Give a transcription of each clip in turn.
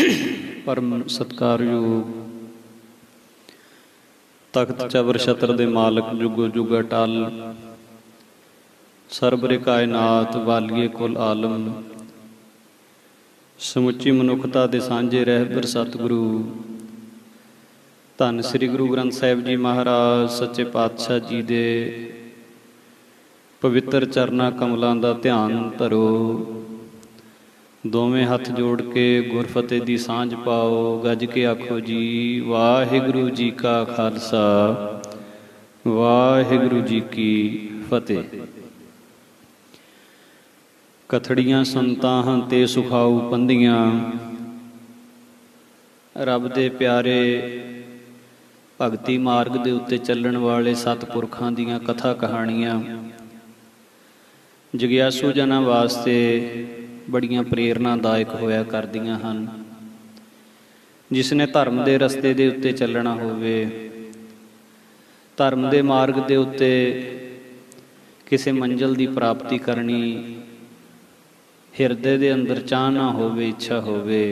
परम सत्कारयोग तख्त चबर छत्र दे मालक जुगो जुग अटल सरबरे कायनात वालिए कुल आलम समुची मनुखता दे सांझे रहबर सतगुरु धन श्री गुरु ग्रंथ साहिब जी महाराज सच्चे पातशाह जी दे पवित्र चरना कमलों का ध्यान धरो। दोवें हथ जोड़ के गुरफतेह दी सांझ पाओ। गज के आखो जी वाहिगुरु जी का खालसा वाहिगुरु जी की फतेह। कथड़ियां संतां ते सुखाऊ पंदियां रब दे प्यारे भगती मार्ग दे उत्ते चलण वाले सतपुरखां दीयां कथा कहानियां जगियासू जनां वास्ते बड़ियां प्रेरणादायक होया करदियां हन। जिसने धर्म दे रस्ते दे उत्ते चलना होवे, धर्म दे मार्ग दे उत्ते किसी मंजिल की प्राप्ति करनी, हिरदे दे अंदर चाहना होवे, इच्छा होवे,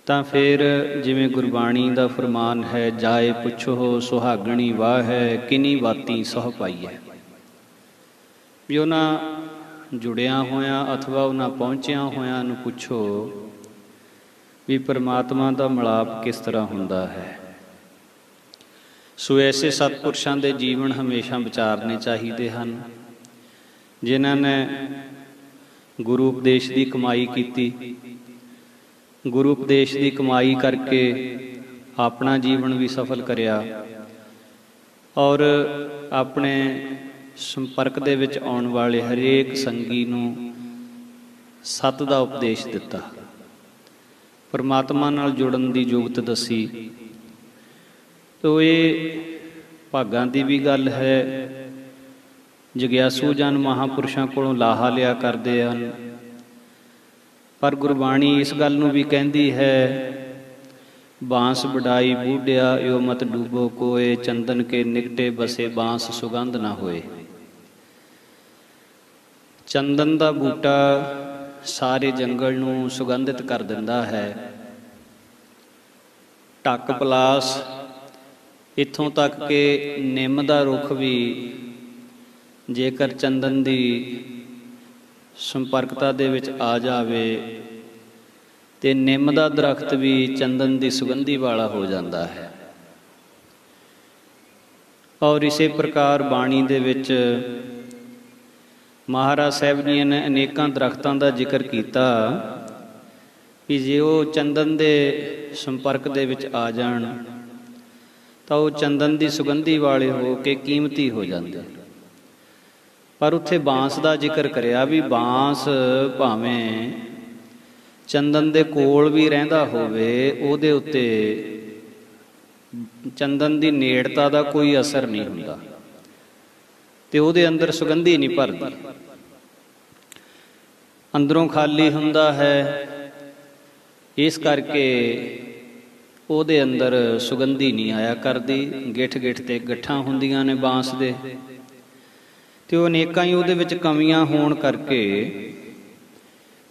तां फिर जिवें गुरबाणी दा फरमान है जाए पुछो सुहागणी वाह है किनी बाती सह पाई है। भी उन्हां जुड़िया होया अथवा उन्हां पहुँचिया होया नूं पुछो भी परमात्मा दा मिलाप किस तरह हुंदा है। सो ऐसे सतपुरुषां दे जीवन हमेशा विचारने चाहिए हैं जिन्हां ने गुरु उपदेश की कमाई की, गुरु उपदेश की कमाई करके अपना जीवन भी सफल करिया और अपने संपर्क दे विच आउण वाले हरेक संगी नूं सत दा उपदेश दिता, परमात्मा नाल जुड़न दी जुगत दसी। तो ये भागां दी भी गल है। जगियासू जन महापुरुषों कोलों लाहा लिया करदे हन, पर गुरबाणी इस गल नूं भी कहती है बांस बढ़ाई बूढ़िया यो मत डूबो कोए चंदन के निकटे बसे बांस सुगंध ना होए। चंदन का बूटा सारे जंगल नूं सुगंधित कर दिंदा है। टक पलास इत्थों तक के निम का रुख भी जेकर चंदन की संपर्कता दे विच आ जावे ते निम का दरख्त भी चंदन की सुगंधी वाला हो जाता है। और इसे प्रकार बाणी दे विच महाराज साहब जी ने अनेकों दरख्तों का जिक्र किया कि जे वो चंदन के संपर्क दे विच आ जाण तो वो चंदन की सुगंधी वाले हो के कीमती हो जाते। पर उत्थे बांस का जिक्र करिया भी बांस भावें चंदन दे कोल भी रहिंदा होवे उहदे उत्ते चंदन की नेड़ता का कोई असर नहीं हुंदा ते उहदे अंदर सुगंधी नहीं भरदी, अंदरों खाली हुंदा है। इस करके उहदे अंदर सुगंधी नहीं आया करदी। गिठ गिठ ते गट्ठां हुंदियां ने बांस दे ते वो अनेकां ही उहदे विच कमियां होण करके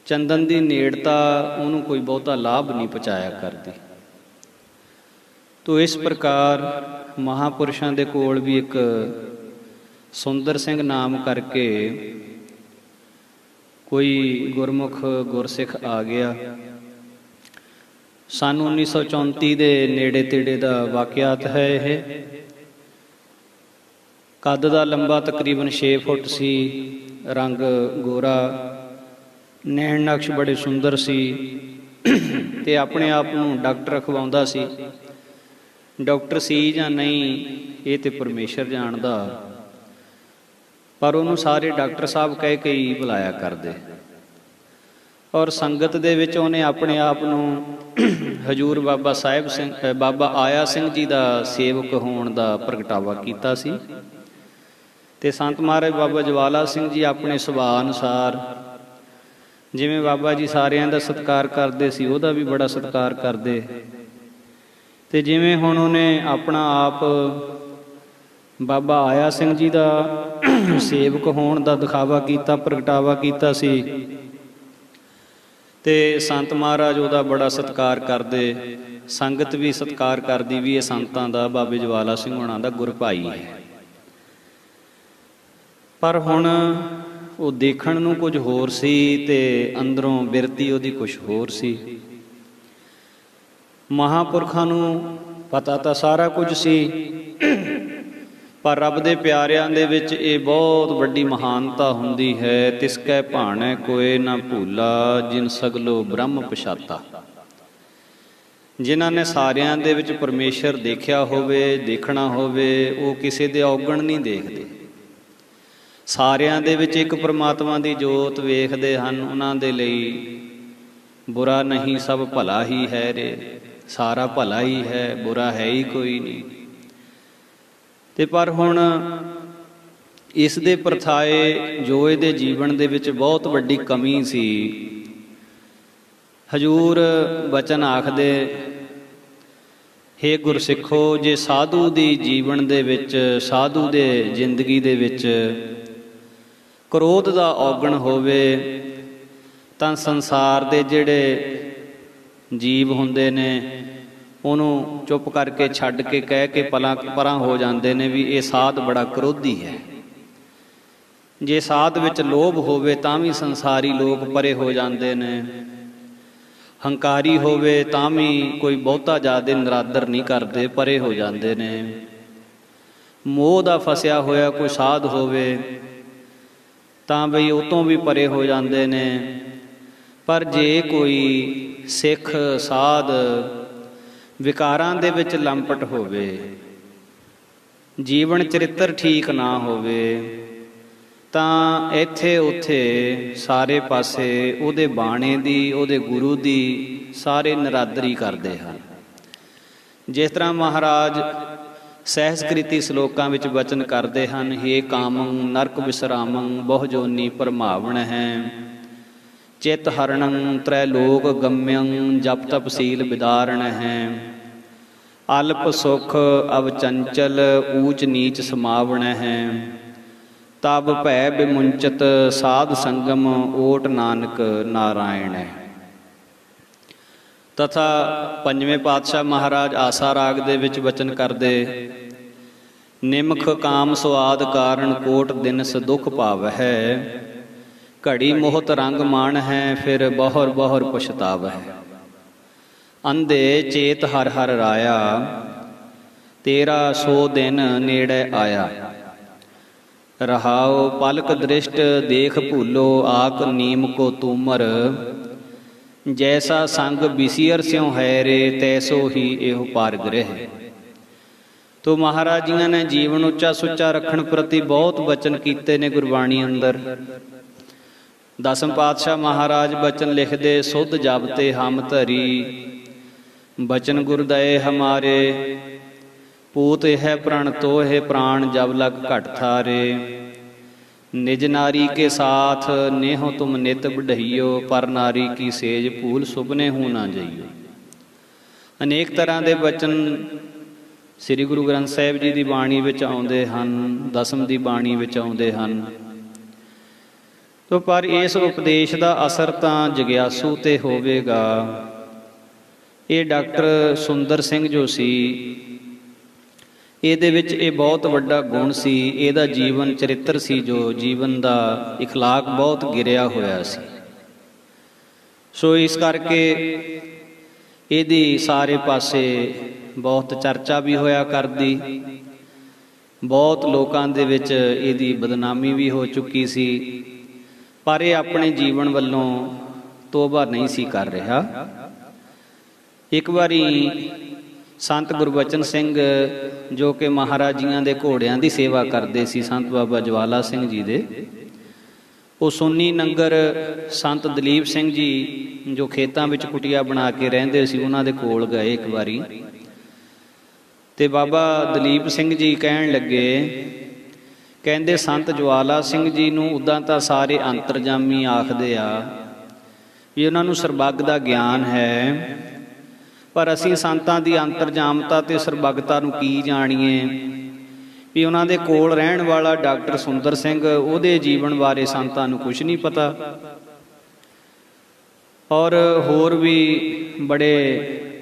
चंदन की नेड़ता उहनूं कोई बहुता लाभ नहीं पहुँचाया करती। तो इस प्रकार महापुरुषों के कोल भी एक सुंदर सिंह नाम करके कोई गुरमुख गुरसिख आ गया। सन 1934 के नेड़े तेड़े का वाकियात है। यह कद का लंबा तकरीबन 6 फुट सी, रंग गोरा, नैन नक्श बड़े सुंदर सी ते अपने आप को डॉक्टर अखवाउंदा सी। डॉक्टर सी जां नहीं ये तो परमेश्वर जानदा, पर उन्होंने सारे डॉक्टर साहब कह के ही बुलाया करते। और संगत दे विच उन्हें अपने आप को हजूर बाबा साहिब सिंह बाबा आया सिंह जी का सेवक होने का प्रगटावा किया सी। ते संत महाराज बाबा ज्वाला सिंह जी अपने सुभाअ अनुसार जिवें बाबा जी सारियां दा सत्कार करते सी उहदा भी बड़ा सत्कार करते। ते जिवें हुण उन्हें अपना आप बाबा आया सिंह जी का सेवक होने का दिखावा किया, प्रगटावा किया सी। ਤੇ ਸੰਤ ਮਹਾਰਾਜ ਉਹਦਾ ਬੜਾ ਸਤਿਕਾਰ ਕਰਦੇ, ਸੰਗਤ ਵੀ ਸਤਿਕਾਰ ਕਰਦੀ ਵੀ ਇਹ ਸੰਤਾਂ ਦਾ, ਬਾਬੇ ਜਵਾਲਾ ਸਿੰਘ ਹੋਣਾ ਦਾ ਗੁਰ ਭਾਈ ਹੈ। ਪਰ ਹੁਣ ਉਹ ਦੇਖਣ ਨੂੰ ਕੁਝ ਹੋਰ ਸੀ ਤੇ ਅੰਦਰੋਂ ਬਿਰਤੀ ਉਹਦੀ ਕੁਝ ਹੋਰ ਸੀ। ਮਹਾਂਪੁਰਖਾਂ ਨੂੰ ਪਤਾ ਤਾਂ ਸਾਰਾ ਕੁਝ ਸੀ, ਪਰ ਰੱਬ ਦੇ ਪਿਆਰਿਆਂ ਦੇ ਵਿੱਚ ਇਹ ਬਹੁਤ ਵੱਡੀ ਮਹਾਨਤਾ ਹੁੰਦੀ ਹੈ। ਤਿਸ ਕੈ ਭਾਣੈ ਕੋਇ ਨਾ ਭੂਲਾ, ਜਿਨ ਸਗਲੋ ਬ੍ਰਹਮ ਪਛਾਤਾ। ਜਿਨ੍ਹਾਂ ਨੇ ਸਾਰਿਆਂ ਦੇ ਵਿੱਚ ਪਰਮੇਸ਼ਰ ਦੇਖਿਆ ਹੋਵੇ, ਦੇਖਣਾ ਹੋਵੇ, ਉਹ ਕਿਸੇ ਦੇ ਔਗਣ ਨਹੀਂ ਦੇਖਦੇ। ਸਾਰਿਆਂ ਦੇ ਵਿੱਚ ਇੱਕ ਪਰਮਾਤਮਾ ਦੀ ਜੋਤ ਵੇਖਦੇ ਹਨ। ਉਹਨਾਂ ਦੇ ਲਈ ਬੁਰਾ ਨਹੀਂ, ਸਭ ਭਲਾ ਹੀ ਹੈ ਰੇ, ਸਾਰਾ ਭਲਾ ਹੀ ਹੈ, ਬੁਰਾ ਹੈ ਹੀ ਕੋਈ ਨਹੀਂ। ਤੇ ਪਰ ਹੁਣ ਇਸ ਦੇ ਪਰਥਾਏ ਜੋ ਇਹਦੇ ਜੀਵਨ ਦੇ ਵਿੱਚ ਬਹੁਤ ਵੱਡੀ ਕਮੀ ਸੀ। ਹਜੂਰ ਬਚਨ ਆਖਦੇ, ਹੇ ਗੁਰਸਿੱਖੋ, ਜੇ ਸਾਧੂ ਦੀ ਜੀਵਨ ਦੇ ਵਿੱਚ, ਸਾਧੂ ਦੇ ਜ਼ਿੰਦਗੀ ਦੇ ਵਿੱਚ ਕ੍ਰੋਧ ਦਾ ਔਗਣ ਹੋਵੇ ਤਾਂ ਸੰਸਾਰ ਦੇ ਜਿਹੜੇ ਜੀਵ ਹੁੰਦੇ ਨੇ ਉਹਨੂੰ ਚੁੱਪ ਕਰਕੇ ਛੱਡ ਕੇ ਕਹਿ ਕੇ ਪਰਾਂ ਹੋ ਜਾਂਦੇ ਨੇ ਵੀ ਇਹ ਸਾਧ ਬੜਾ ਕ੍ਰੋਧੀ ਹੈ। ਜੇ ਸਾਧ ਵਿੱਚ ਲੋਭ ਹੋਵੇ ਤਾਂ ਵੀ ਸੰਸਾਰੀ ਲੋਕ ਪਰੇ ਹੋ ਜਾਂਦੇ ਨੇ। ਹੰਕਾਰੀ ਹੋਵੇ ਤਾਂ ਵੀ ਕੋਈ ਬਹੁਤਾ ਜ਼ਿਆਦਾ ਨਿਰਾਦਰ ਨਹੀਂ ਕਰਦੇ, ਪਰੇ ਹੋ ਜਾਂਦੇ ਨੇ। ਮੋਹ ਦਾ ਫਸਿਆ ਹੋਇਆ ਕੋਈ ਸਾਧ ਹੋਵੇ ਤਾਂ ਬਈ ਉਹ ਤੋਂ ਵੀ ਪਰੇ ਹੋ ਜਾਂਦੇ ਨੇ। ਪਰ ਜੇ ਕੋਈ ਸਿੱਖ ਸਾਧ ਵਿਕਾਰਾਂ ਦੇ ਵਿੱਚ ਲੰਪਟ ਹੋਵੇ, ਜੀਵਨ ਚਰਿੱਤਰ ਠੀਕ ਨਾ ਹੋਵੇ, ਤਾਂ ਇੱਥੇ ਉੱਥੇ ਸਾਰੇ ਪਾਸੇ ਉਹਦੇ ਬਾਣੇ ਦੀ, ਉਹਦੇ ਗੁਰੂ ਦੀ ਸਾਰੇ ਨਿਰਾਦਰੀ ਕਰਦੇ ਹਨ। ਜਿਸ ਤਰ੍ਹਾਂ ਮਹਾਰਾਜ ਸਹਿਸਕ੍ਰਿਤੀ ਸ਼ਲੋਕਾਂ ਵਿੱਚ ਬਚਨ ਕਰਦੇ ਹਨ, ਹੇ ਕਾਮੰ ਨਰਕ ਵਿਸਰਾਮੰ ਬਹੁ ਜੋਨੀ ਭਰਮਾਵਣ ਹੈ, ਚਿਤ ਹਰਣੰ ਤ੍ਰੈ ਲੋਕ ਗਮਯੰ ਜਪ ਤਪ ਸੀਲ ਬਿਦਾਰਣ ਹੈ, ਅਲਪ ਸੁਖ ਅਵ ਚੰਚਲ ਊਚ ਨੀਚ ਸਮਾਵਣ ਹੈ, ਤਬ ਭੈ ਬਿਮੁੰਚਤ ਸਾਧ ਸੰਗਮ ਓਟ ਨਾਨਕ ਨਾਰਾਇਣ ਹੈ। ਤਥਾ ਪੰਜਵੇਂ ਪਾਤਸ਼ਾਹ ਮਹਾਰਾਜ ਆਸਾ ਰਾਗ ਦੇ ਵਿੱਚ ਬਚਨ ਕਰਦੇ, ਨਿਮਖ ਕਾਮ ਸੁਆਦ ਕਾਰਨ ਕੋਟ ਦਿਨਸ ਦੁਖ ਭਾਵ ਹੈ, ਘੜੀ ਮੋਹਤ ਰੰਗ ਮਾਣ ਹੈ ਫਿਰ ਬਹੁਰ ਬਹੁਰ ਪਛਤਾਵ ਹੈ, ਅੰਧੇ ਚੇਤ ਹਰ ਹਰ ਰਾਇਆ ਤੇਰਾ ਸੋ ਦਿਨ ਨੇੜੇ ਆਇਆ, ਰਹਾਉ ਪਲਕ ਦ੍ਰਿਸ਼ਟ ਦੇਖ ਭੂਲੋ ਆਕ ਨੀਮ ਕੋ ਤੂਮਰ, ਜੈਸਾ ਸੰਗ ਬਿਸੀਅਰ ਸਿਉ ਹੈ ਰੇ ਤੈਸੋ ਹੀ ਇਹੋ ਪਾਰ ਗ੍ਰਹਿ। ਤੋ ਮਹਾਰਾਜ ਜੀਆਂ ਨੇ ਜੀਵਨ ਉੱਚਾ ਸੁੱਚਾ ਰੱਖਣ ਪ੍ਰਤੀ ਬਹੁਤ ਬਚਨ ਕੀਤੇ ਨੇ ਗੁਰਬਾਣੀ ਅੰਦਰ। ਦਸਮ ਪਾਤਸ਼ਾਹ ਮਹਾਰਾਜ ਬਚਨ ਲਿਖਦੇ, ਸੁਧ ਜਪਤੇ ਹਮ ਧਰੀ ਬਚਨ ਗੁਰਦਏ ਹਮਾਰੇ, ਪੂਤ ਹੈ ਪ੍ਰਣ ਤੋ ਹੈ ਪ੍ਰਾਣ ਜਬ ਲਗ ਘਟ ਥਾਰੇ, ਨਿਜ ਨਾਰੀ ਕੇ ਸਾਥ ਨੇਹੋ ਤੁਮ ਨਿਤ ਬਢਈਓ, ਪਰ ਨਾਰੀ ਕੀ ਸੇਜ ਭੂਲ ਸੁਪਨੇ ਹੂੰ ਨਾ ਜਾਈਓ। ਅਨੇਕ ਤਰ੍ਹਾਂ ਦੇ ਬਚਨ ਸ੍ਰੀ ਗੁਰੂ ਗ੍ਰੰਥ ਸਾਹਿਬ ਜੀ ਦੀ ਬਾਣੀ ਵਿੱਚ ਆਉਂਦੇ ਹਨ, ਦਸਮ ਦੀ ਬਾਣੀ ਵਿੱਚ ਆਉਂਦੇ ਹਨ। ਤੋ ਪਰ ਇਸ ਉਪਦੇਸ਼ ਦਾ ਅਸਰ ਤਾਂ ਜਗਿਆਸੂ ਤੇ ਹੋਵੇਗਾ। ਇਹ ਡਾਕਟਰ ਸੁੰਦਰ ਸਿੰਘ ਜੋ ਸੀ, ਇਹਦੇ ਵਿੱਚ ਇਹ ਬਹੁਤ ਵੱਡਾ ਗੁਣ ਸੀ, ਇਹਦਾ ਜੀਵਨ ਚਰਿੱਤਰ ਸੀ, ਜੋ ਜੀਵਨ ਦਾ ਇਖਲਾਕ ਬਹੁਤ ਗਿਰਿਆ ਹੋਇਆ ਸੀ। ਸੋ ਇਸ ਕਰਕੇ ਇਹਦੀ ਸਾਰੇ ਪਾਸੇ ਬਹੁਤ ਚਰਚਾ ਵੀ ਹੋਇਆ ਕਰਦੀ, ਬਹੁਤ ਲੋਕਾਂ ਦੇ ਵਿੱਚ ਇਹਦੀ ਬਦਨਾਮੀ ਵੀ ਹੋ ਚੁੱਕੀ ਸੀ। ਪਰ ਇਹ ਆਪਣੇ ਜੀਵਨ ਵੱਲੋਂ ਤੋਬਾ ਨਹੀਂ ਸੀ ਕਰ ਰਿਹਾ। ਇੱਕ ਵਾਰੀ ਸੰਤ ਗੁਰਬਚਨ ਸਿੰਘ ਜੋ ਕਿ ਮਹਾਰਾਜ ਜੀਆਂ ਦੇ ਘੋੜਿਆਂ ਦੀ ਸੇਵਾ ਕਰਦੇ ਸੀ, ਸੰਤ ਬਾਬਾ ਜਵਾਲਾ ਸਿੰਘ ਜੀ ਦੇ, ਉਹ ਸੋਨੀ ਨੰਗਰ ਸੰਤ ਦਲੀਪ ਸਿੰਘ ਜੀ ਜੋ ਖੇਤਾਂ ਵਿੱਚ ਕੁਟੀਆ ਬਣਾ ਕੇ ਰਹਿੰਦੇ ਸੀ, ਉਹਨਾਂ ਦੇ ਕੋਲ ਗਏ ਇੱਕ ਵਾਰੀ। ਤੇ ਬਾਬਾ ਦਲੀਪ ਸਿੰਘ ਜੀ ਕਹਿਣ ਲੱਗੇ, ਕਹਿੰਦੇ ਸੰਤ ਜਵਾਲਾ ਸਿੰਘ ਜੀ ਨੂੰ ਉੱਦਾਂ ਤਾਂ ਸਾਰੇ ਅੰਤਰਜਾਮੀ ਆਖਦੇ ਆ ਵੀ ਉਹਨਾਂ ਨੂੰ ਸਰਬੱਗ ਦਾ ਗਿਆਨ ਹੈ, ਪਰ ਅਸੀਂ ਸੰਤਾਂ ਦੀ ਅੰਤਰਜਾਮਤਾ ਤੇ ਸਰਬੱਗਤਾ ਨੂੰ ਕੀ ਜਾਣੀਏ ਵੀ ਉਹਨਾਂ ਦੇ ਕੋਲ ਰਹਿਣ ਵਾਲਾ ਡਾਕਟਰ ਸੁੰਦਰ ਸਿੰਘ, ਉਹਦੇ ਜੀਵਨ ਬਾਰੇ ਸੰਤਾਂ ਨੂੰ ਕੁਝ ਨਹੀਂ ਪਤਾ। और होर भी बड़े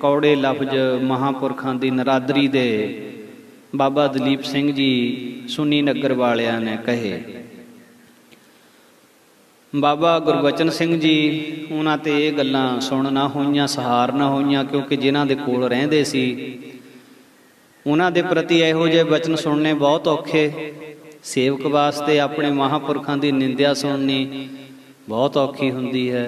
कौड़े लफ्ज महापुरखों की नरादरी दे बाबा दलीप सिंह जी सुन्नी नगर वालियां ने कहे। बाबा गुरबचन सिंह जी उन्हां ते ये गल्लां सुन ना होईयां, सहार ना होईयां, क्योंकि जिन्हां दे कोल रहिंदे सी उन्हां दे प्रति इहो जिहे बचन सुनने बहुत औखे। सेवक वास्ते अपने महापुरखों की निंदिया सुननी बहुत औखी हुंदी है।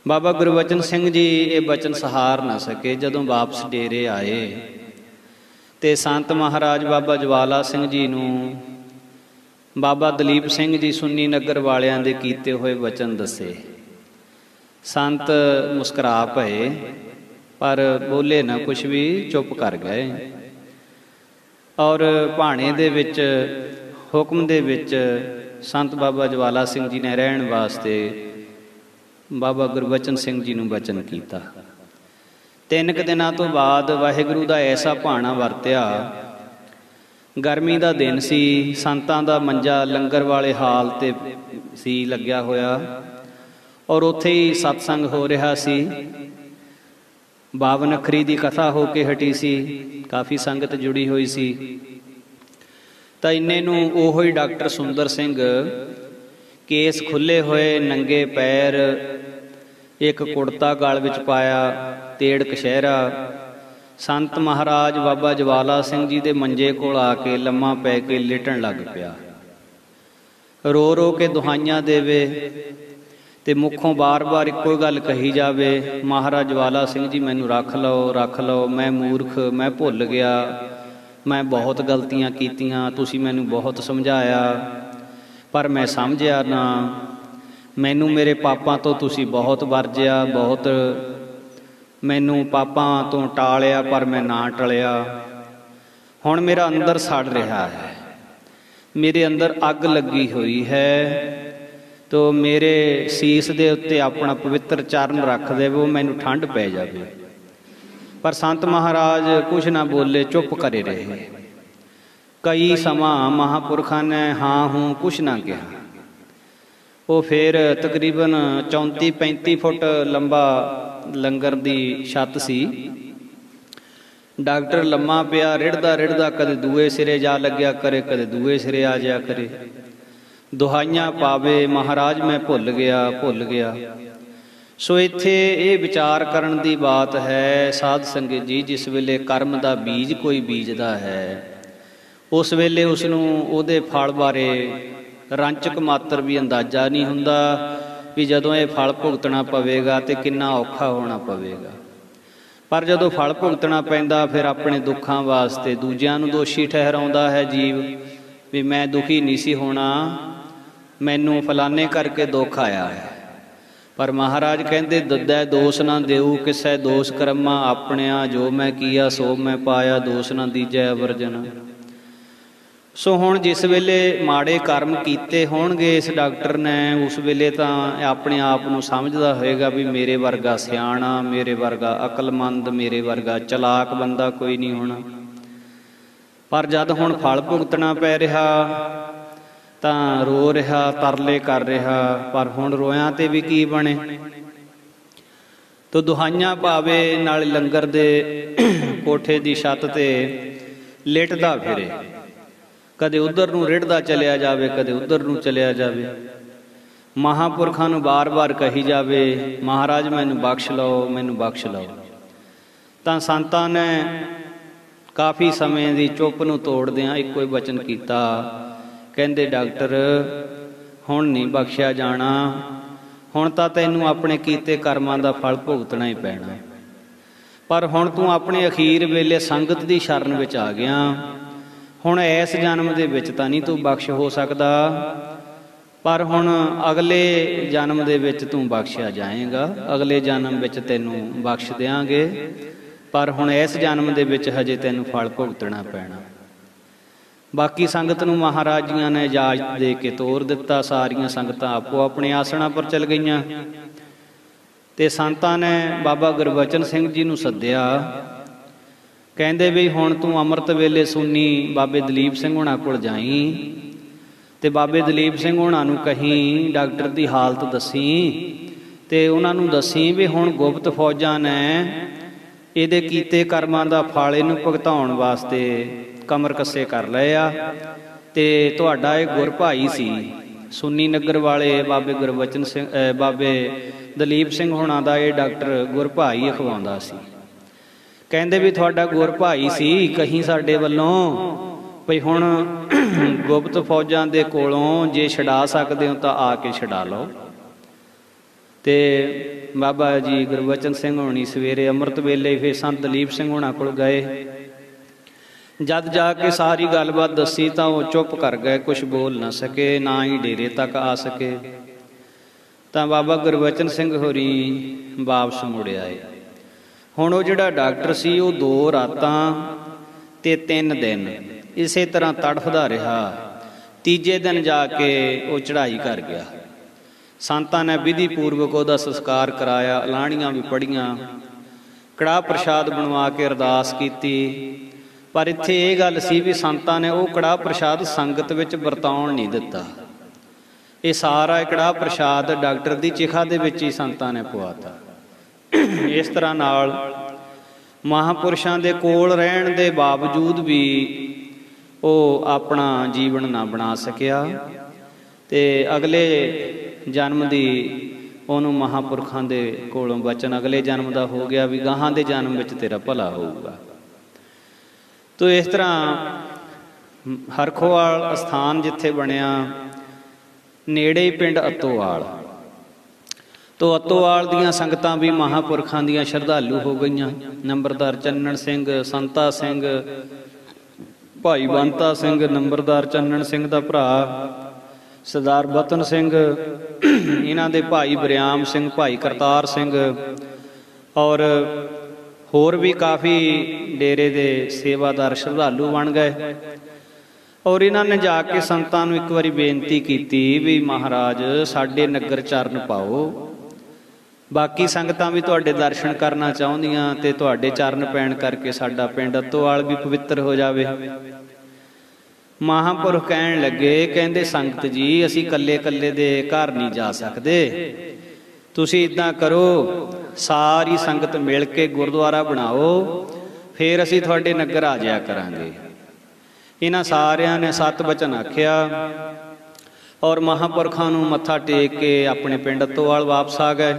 बाबा गुरबचन सिंह जी ये बचन सहार ना सके। जदों वापस डेरे आए तो संत महाराज बाबा ज्वाला सिंह जी नूं बाबा दलीप सिंह जी सुन्नी नगर वालियां दे कीते हुए वचन दसे। संत मुस्करा पए पर बोले ना कुछ भी, चुप कर गए। और भाणे दे विच हुक्म दे विच संत बाबा ज्वाला सिंह जी ने रहन वास्ते बाबा गुरबचन सिंह जी नूं वचन कीता। 3 दिनों तो बाद वाहिगुरू दा ऐसा भाणा वरत्या। गर्मी का दिन सी, संतां दा मंजा लंगर वाले हाल ते सी लग्या होया और उत्थे ही सत्संग हो रहा सी। 52 अखरी दी कथा हो के हटी सी, काफ़ी संगत जुड़ी हुई सी। तां इन्ने नूं ओहो ही डॉक्टर सुंदर सिंह केस खुले हुए, नंगे पैर, एक कुड़ता गल विच पाया, तेड़ कशहरा, संत महाराज बाबा ज्वाला सिंह जी दे मंजे कोल आके लम्मा पै के लेटन लग पिया। रो रो के दुहाइयां देवे ते मुखों बार बार इक्को गल कही जावे, महाराज ज्वाला सिंह जी मैनू रख लो, रख लो, मैं मूर्ख, मैं भुल गया, मैं बहुत गलतियां कीतियां, तुसी मैनू बहुत समझाया पर मैं समझिया ना, मैनू मेरे पापां तो तुसी बहुत वरजिया, बहुत मैनू पापां तो टालिया पर मैं ना टलिया। हुण मेरा अंदर सड़ रहा है, मेरे अंदर अग लगी हुई है, तो मेरे सीस दे उत्ते अपना पवित्र चरण रख देवो, मैनू ठंड पै जावे। पर संत महाराज कुछ ना बोले, चुप करे रहे। कई समा महापुरखों ने हाँ हूँ कुछ ना कहा। वो फिर तकरीबन 34-35 फुट लंबा लंगर दी छत सी। डॉक्टर लम्मा पिया, रिड़दा रिड़दा कदे दूए सिरे जा लग्या करे, कदे दूए सिरे आ जाया करे, दुहाइयां पावे, महाराज मैं भुल गया, भुल गया। सो इत्थे ये विचार करन दी बात है साध संगत जी, जिस वेले कर्म दा बीज कोई बीजदा है उस वेले उसनूं उहदे फल बारे रंचक मात्र भी अंदाजा नहीं हुंदा भी जदों ये फल भुगतना पवेगा तो कितना औखा होना पवेगा। पर जदों फल भुगतना पैंदा फिर अपने दुखां वास्ते दूजिआं नूं दोषी ठहराउंदा है जीव भी मैं दुखी नहीं सी होना, मैनू फलाने करके दुख आया है। पर महाराज कहंदे दद्दै दोष ना देऊ किसै दोष करमा अपनिया, जो मैं किया सो मैं पाया, दोष ना दीजै अवरजना। सो हुण जिस वेले माड़े कर्म कीते होणगे इस डॉक्टर ने, उस वेले तां अपने आप नूं समझदा होएगा भी मेरे वर्गा सियाणा, मेरे वर्गा अकलमंद, मेरे वर्गा चलाक बंदा कोई नहीं होना। पर जद हुण फल भुगतना पै रहा तां रो रहा, तरले कर रहा, पर हुण रोयां ते भी की बने। तो दुहाइयां पावे नाल लंगर दे कोठे दी छत ते लेटदा फिरे, कदे उधर नूं रिड़दा चलिया जावे, कदे उधर नूं चलिया जावे। महापुरखां नूं बार बार कही जावे महाराज मैनू बख्श लो, मैनू बख्श लो। तां संतां ने काफ़ी समय दी चुप नूं तोड़दिआं इक्को ही वचन कीता, कहंदे डॉक्टर हुण नहीं बख्शिया जाना, हुण तां तैनूं अपने कीते कर्मां दा फल भुगतना ही पैना। पर हुण तूं अपने अखीर वेले संगत दी शरण विच आ गया, हुण इस जन्म दे विच तां नहीं तूं बख्श हो सकदा, पर हुण अगले जन्म दे विच तूं बख्शिया जाएगा, अगले जन्म विच तैनूं बख्श देंगे, पर हुण इस जन्म दे विच हजे तैनूं फल भुगतना पैना। बाकी संगत नूं महाराज जियां ने इजाजत दे के तोर दिता, सारियां संगतां आपो अपने आसणां पर चल गईयां ते संतां ने बाबा गुरबचन सिंह जी नूं सद्दिया। कहंदे भी हुण तूं अमृत वेले सुन्नी बाबे दलीप सिंह हुणां कोल जाई ते बाबे दलीप सिंह हुणां नूं कहीं डॉक्टर की हालत दसी ਤੇ ਉਹਨਾਂ ਨੂੰ ਦੱਸੀ ਵੀ ਹੁਣ ਗੁਪਤ ਫੌਜਾਂ ਨੇ ਇਹਦੇ ਕੀਤੇ ਕਰਮਾਂ ਦਾ ਫਲ ਇਹਨੂੰ ਭੁਗਤਾਉਣ ਵਾਸਤੇ ਕਮਰ ਕੱਸੇ ਕਰ ਲਏ ਆ। ਤੇ ਤੁਹਾਡਾ ਇਹ ਗੁਰ ਭਾਈ ਸੀ ਸੁੰਨੀ ਨਗਰ ਵਾਲੇ ਬਾਬੇ ਗੁਰਬਚਨ ਸਿੰਘ, ਬਾਬੇ ਦਲੀਪ ਸਿੰਘ ਹੋਣਾ ਦਾ ਇਹ ਡਾਕਟਰ ਗੁਰ ਭਾਈ ਅਖਵਾਉਂਦਾ ਸੀ। ਕਹਿੰਦੇ ਵੀ ਤੁਹਾਡਾ ਗੁਰ ਭਾਈ ਸੀ, ਕਹੀਂ ਸਾਡੇ ਵੱਲੋਂ ਭਈ ਹੁਣ ਗੁਪਤ ਫੌਜਾਂ ਦੇ ਕੋਲੋਂ ਜੇ ਛਡਾ ਸਕਦੇ ਹੋ ਤਾਂ ਆ ਕੇ ਛਡਾ ਲਓ। ਤੇ ਬਾਬਾ ਜੀ ਗੁਰਬਚਨ ਸਿੰਘ ਹੋਣੀ ਸਵੇਰੇ ਅੰਮ੍ਰਿਤ ਵੇਲੇ ਫਿਰ ਸੰਤ ਦਲੀਪ ਸਿੰਘ ਹੋਣਾ ਕੋਲ ਗਏ। ਜਦ ਜਾ ਕੇ ਸਾਰੀ ਗੱਲਬਾਤ ਦੱਸੀ ਤਾਂ ਉਹ ਚੁੱਪ ਕਰ ਗਏ, ਕੁਛ ਬੋਲ ਨਾ ਸਕੇ, ਨਾ ਹੀ ਡੇਰੇ ਤੱਕ ਆ ਸਕੇ। ਤਾਂ ਬਾਬਾ ਗੁਰਬਚਨ ਸਿੰਘ ਹੋਰੀ ਵਾਪਸ ਮੁੜ ਆਏ। ਹੁਣ ਉਹ ਜਿਹੜਾ ਡਾਕਟਰ ਸੀ ਉਹ 2 ਰਾਤਾਂ ਤੇ 3 ਦਿਨ ਇਸੇ ਤਰ੍ਹਾਂ ਤੜਫਦਾ ਰਿਹਾ। ਤੀਜੇ ਦਿਨ ਜਾ ਕੇ ਉਹ ਚੜ੍ਹਾਈ ਕਰ ਗਿਆ। ਸੰਤਾਂ ਨੇ ਵਿਧੀ ਪੂਰਵਕ ਉਹਦਾ ਸੰਸਕਾਰ ਕਰਾਇਆ, ਅਲਾਹਣੀਆਂ ਵੀ ਪੜ੍ਹੀਆਂ, ਕੜਾਹ ਪ੍ਰਸ਼ਾਦ ਬਣਵਾ ਕੇ ਅਰਦਾਸ ਕੀਤੀ। ਪਰ ਇੱਥੇ ਇਹ ਗੱਲ ਸੀ ਵੀ ਸੰਤਾਂ ਨੇ ਉਹ ਕੜਾਹ ਪ੍ਰਸ਼ਾਦ ਸੰਗਤ ਵਿੱਚ ਵਰਤਾਉਣ ਨਹੀਂ ਦਿੱਤਾ। ਇਹ ਸਾਰਾ ਕੜਾਹ ਪ੍ਰਸ਼ਾਦ ਡਾਕਟਰ ਦੀ ਚਿਖਾ ਦੇ ਵਿੱਚ ਹੀ ਸੰਤਾਂ ਨੇ ਪਵਾਤਾ। ਇਸ ਤਰ੍ਹਾਂ ਨਾਲ ਮਹਾਂਪੁਰਸ਼ਾਂ ਦੇ ਕੋਲ ਰਹਿਣ ਦੇ ਬਾਵਜੂਦ ਵੀ ਉਹ ਆਪਣਾ ਜੀਵਨ ਨਾ ਬਣਾ ਸਕਿਆ। ਤੇ ਅਗਲੇ ਜਨਮ ਦੀ ਉਹਨੂੰ ਮਹਾਂਪੁਰਖਾਂ ਦੇ ਕੋਲੋਂ ਬਚਨ ਅਗਲੇ ਜਨਮ ਦਾ ਹੋ ਗਿਆ ਵੀ ਗਾਹਾਂ ਦੇ ਜਨਮ ਵਿੱਚ ਤੇਰਾ ਭਲਾ ਹੋਊਗਾ। ਤੋ ਇਸ ਤਰ੍ਹਾਂ ਹਰਖੋਵਾਲ ਅਸਥਾਨ ਜਿੱਥੇ ਬਣਿਆ ਨੇੜੇ ਹੀ ਪਿੰਡ ਅਤੋਵਾਲ। ਤੋ ਅਤੋਵਾਲ ਦੀਆਂ ਸੰਗਤਾਂ ਵੀ ਮਹਾਂਪੁਰਖਾਂ ਦੀਆਂ ਸ਼ਰਧਾਲੂ ਹੋ ਗਈਆਂ। ਨੰਬਰਦਾਰ ਚੰਨਣ ਸਿੰਘ, ਸੰਤਾ ਸਿੰਘ, ਭਾਈ ਬੰਤਾ ਸਿੰਘ, ਨੰਬਰਦਾਰ ਚੰਨਣ ਸਿੰਘ ਦਾ ਭਰਾ ਸਰਦਾਰ ਬਤਨ ਸਿੰਘ, ਇਹਨਾਂ ਦੇ ਭਾਈ ਬਰਿਆਮ ਸਿੰਘ, ਭਾਈ ਕਰਤਾਰ ਸਿੰਘ ਔਰ ਹੋਰ ਵੀ ਕਾਫੀ ਡੇਰੇ ਦੇ ਸੇਵਾਦਾਰ ਸ਼ਰਧਾਲੂ ਬਣ ਗਏ। ਔਰ ਇਹਨਾਂ ਨੇ ਜਾ ਕੇ ਸੰਤਾਂ ਨੂੰ ਇੱਕ ਵਾਰੀ ਬੇਨਤੀ ਕੀਤੀ ਵੀ ਮਹਾਰਾਜ ਸਾਡੇ ਨਗਰ ਚਰਨ ਪਾਓ। ਬਾਕੀ ਸੰਗਤਾਂ ਵੀ ਤੁਹਾਡੇ ਦਰਸ਼ਨ ਕਰਨਾ ਚਾਹੁੰਦੀਆਂ ਤੇ ਤੁਹਾਡੇ ਚਰਨ ਪੈਣ ਕਰਕੇ ਸਾਡਾ ਪਿੰਡ ਅਤੋਵਾਲ ਵੀ ਪਵਿੱਤਰ ਹੋ ਜਾਵੇ। ਮਹਾਂਪੁਰਖ ਕਹਿਣ ਲੱਗੇ, ਕਹਿੰਦੇ ਸੰਗਤ ਜੀ ਅਸੀਂ ਇਕੱਲੇ ਇਕੱਲੇ ਦੇ ਘਰ ਨਹੀਂ ਜਾ ਸਕਦੇ, ਤੁਸੀਂ ਇੱਦਾਂ ਕਰੋ ਸਾਰੀ ਸੰਗਤ ਮਿਲ ਕੇ ਗੁਰਦੁਆਰਾ ਬਣਾਓ, ਫਿਰ ਅਸੀਂ ਤੁਹਾਡੇ ਨਗਰ ਆ ਜਾਇਆ ਕਰਾਂਗੇ। ਇਹਨਾਂ ਸਾਰਿਆਂ ਨੇ 7 ਬਚਨ ਆਖਿਆ ਔਰ ਮਹਾਂਪੁਰਖਾਂ ਨੂੰ ਮੱਥਾ ਟੇਕ ਕੇ ਆਪਣੇ ਪਿੰਡ ਅਤੋਵਾਲ ਵਾਪਸ ਆ ਗਏ।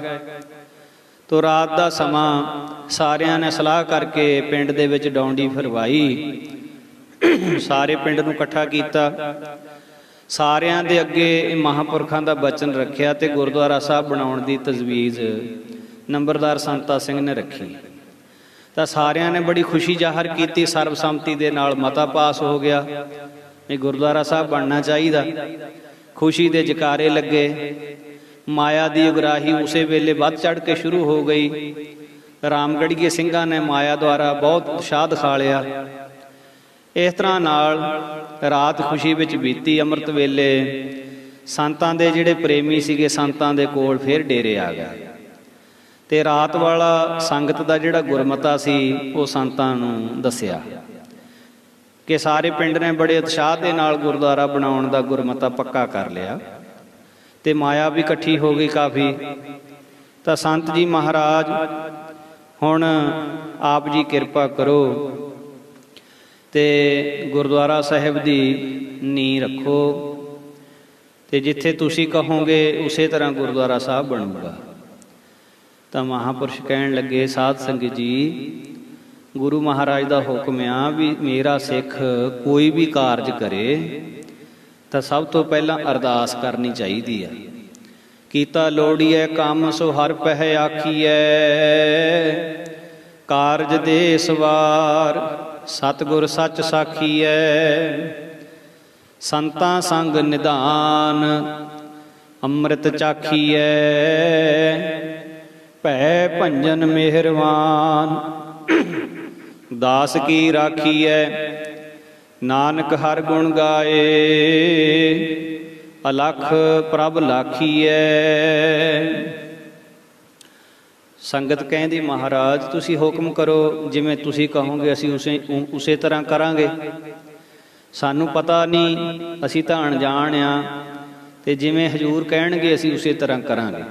ਤੋ ਰਾਤ ਦਾ ਸਮਾਂ ਸਾਰਿਆਂ ਨੇ ਸਲਾਹ ਕਰਕੇ ਪਿੰਡ ਦੇ ਵਿੱਚ ਡੌਂਡੀ ਫਿਰਵਾਈ। ਸਾਰੇ ਪਿੰਡ ਨੂੰ ਇਕੱਠਾ ਕੀਤਾ, ਸਾਰਿਆਂ ਦੇ ਅੱਗੇ ਮਹਾਂਪੁਰਖਾਂ ਦਾ ਬਚਨ ਰੱਖਿਆ ਤੇ ਗੁਰਦੁਆਰਾ ਸਾਹਿਬ ਬਣਾਉਣ ਦੀ ਤਜਵੀਜ਼ ਨੰਬਰਦਾਰ ਸੰਤਾ ਸਿੰਘ ਨੇ ਰੱਖੀ। ਤਾਂ ਸਾਰਿਆਂ ਨੇ ਬੜੀ ਖੁਸ਼ੀ ਜ਼ਾਹਰ ਕੀਤੀ, ਸਰਬਸੰਮਤੀ ਦੇ ਨਾਲ ਮਤਾ ਪਾਸ ਹੋ ਗਿਆ ਇਹ ਗੁਰਦੁਆਰਾ ਸਾਹਿਬ ਬਣਨਾ ਚਾਹੀਦਾ। ਖੁਸ਼ੀ ਦੇ ਜਕਾਰੇ ਲੱਗੇ। ਮਾਇਆ ਦੀ ਉਗਰਾਹੀ ਉਸੇ ਵੇਲੇ ਵੱਧ ਚੜ ਕੇ ਸ਼ੁਰੂ ਹੋ ਗਈ। ਰਾਮਗੜੀਏ ਸਿੰਘਾਂ ਨੇ ਮਾਇਆ ਦੁਆਰਾ ਬਹੁਤ ਉਤਸ਼ਾਹ ਦਿਖਾ ਲਿਆ। ਇਸ ਤਰ੍ਹਾਂ ਨਾਲ ਰਾਤ ਖੁਸ਼ੀ ਵਿੱਚ ਬੀਤੀ। ਅੰਮ੍ਰਿਤ ਵੇਲੇ ਸੰਤਾਂ ਦੇ ਜਿਹੜੇ ਪ੍ਰੇਮੀ ਸੀਗੇ ਸੰਤਾਂ ਦੇ ਕੋਲ ਫਿਰ ਡੇਰੇ ਆ ਗਏ ਤੇ ਰਾਤ ਵਾਲਾ ਸੰਗਤ ਦਾ ਜਿਹੜਾ ਗੁਰਮਤਾ ਸੀ ਉਹ ਸੰਤਾਂ ਨੂੰ ਦੱਸਿਆ ਕਿ ਸਾਰੇ ਪਿੰਡ ਨੇ ਬੜੇ ਉਤਸ਼ਾਹ ਦੇ ਨਾਲ ਗੁਰਦੁਆਰਾ ਬਣਾਉਣ ਦਾ ਗੁਰਮਤਾ ਪੱਕਾ ਕਰ ਲਿਆ ਤੇ ਮਾਇਆ ਵੀ ਇਕੱਠੀ ਹੋ ਗਈ ਕਾਫੀ। ਤਾਂ ਸੰਤ ਜੀ ਮਹਾਰਾਜ ਹੁਣ ਆਪ ਜੀ ਕਿਰਪਾ ਕਰੋ ਤੇ ਗੁਰਦੁਆਰਾ ਸਾਹਿਬ ਦੀ ਨੀਂਹ ਰੱਖੋ ਤੇ ਜਿੱਥੇ ਤੁਸੀਂ ਕਹੋਗੇ ਉਸੇ ਤਰ੍ਹਾਂ ਗੁਰਦੁਆਰਾ ਸਾਹਿਬ ਬਣੂਗਾ। ਤਾਂ ਮਹਾਂਪੁਰਸ਼ ਕਹਿਣ ਲੱਗੇ, ਸਾਧ ਸੰਗਤ ਜੀ ਗੁਰੂ ਮਹਾਰਾਜ ਦਾ ਹੁਕਮ ਆ ਵੀ ਮੇਰਾ ਸਿੱਖ ਕੋਈ ਵੀ ਕਾਰਜ ਕਰੇ ਤਾਂ ਸਭ ਤੋਂ ਪਹਿਲਾਂ ਅਰਦਾਸ ਕਰਨੀ ਚਾਹੀਦੀ ਹੈ। ਕੀਤਾ ਲੋੜੀਐ ਕੰਮ ਸੋ ਹਰਿ ਪਹਿ ਆਖੀਐ, ਕਾਰਜ ਦੇ ਸਵਾਰ ਸਤਿਗੁਰ ਸੱਚ ਸਾਖੀਐ। ਸੰਤਾਂ ਸੰਗ ਨਿਧਾਨ ਅੰਮ੍ਰਿਤ ਚਾਖੀਐ, ਭੈ ਭੰਜਨ ਮਿਹਰਵਾਨ ਦਾਸ ਕੀ ਰਾਖੀਐ। ਨਾਨਕ ਹਰ ਗੁਣ ਗਾਏ ਅਲਖ ਪ੍ਰਭ ਲਾਖੀਐ। ਸੰਗਤ ਕਹਿੰਦੀ ਮਹਾਰਾਜ ਤੁਸੀਂ ਹੁਕਮ ਕਰੋ, ਜਿਵੇਂ ਤੁਸੀਂ ਕਹੋਗੇ ਅਸੀਂ ਉਸੇ ਤਰ੍ਹਾਂ ਕਰਾਂਗੇ। ਸਾਨੂੰ ਪਤਾ ਨਹੀਂ, ਅਸੀਂ ਤਾਂ ਅਣਜਾਣ ਆ ਤੇ ਜਿਵੇਂ ਹਜ਼ੂਰ ਕਹਿਣਗੇ ਅਸੀਂ ਉਸੇ ਤਰ੍ਹਾਂ ਕਰਾਂਗੇ।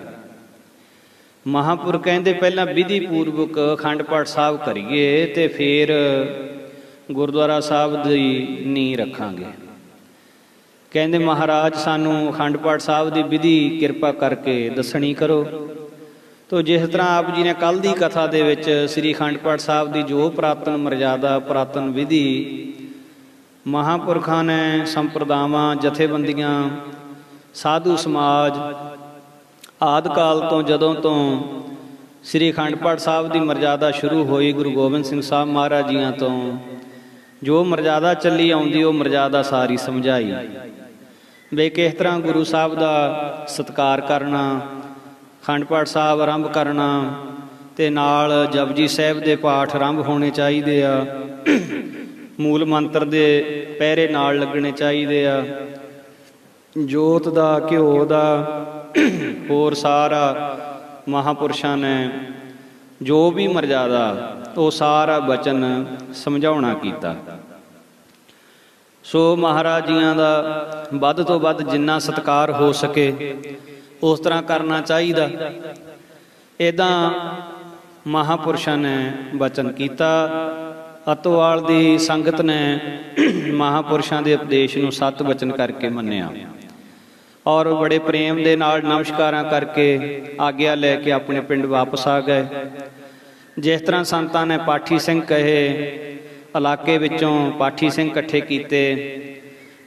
महापुर कहते पहला विधि पूर्वक अखंड पाठ साहब करिए ते फिर गुरुद्वारा साहब की नींह रखांगे। कहते महाराज सानू अखंड पाठ साहब की विधि किरपा करके दसनी करो। तो जिस तरह आप जी ने कल की कथा दे विच श्री अखंड पाठ साहब की जो पुरातन मर्यादा पुरातन विधि महापुरखों ने संप्रदावां जथेबंदियां साधु समाज आदि काल तो जदों तो श्री अखंड पाठ साहब की मर्यादा शुरू हुई गुरु गोबिंद सिंह साहब महाराज जियां तो जो मर्यादा चली आउंदी वो मर्यादा सारी समझाई वे किस तरह गुरु साहब का सत्कार करना अखंड पाठ साहब आरंभ करना ते नाल जपजी साहब के पाठ आरंभ होने चाहिए आ मूल मंत्र दे पहरे नाल लगने चाहिए आ जोत दा घ्यो दा होर सारा महापुरुषां ने जो भी मर्यादा वो सारा वचन समझाउणा कीता। सो महाराज जियां दा वध तो वध जिन्ना सत्कार हो सके उस तरह करना चाहिए। इदां महापुरुषां ने वचन किया। अतोवाल दी संगत ने महापुरुषां दे उपदेश नूं सत वचन करके मन्निया और बड़े प्रेम दे नाल नमस्कारां करके आग्या लैके अपने पिंड वापस आ गए। जिस तरह संतां ने पाठी सिंह कहे इलाके विचों पाठी सिंह इकट्ठे कीते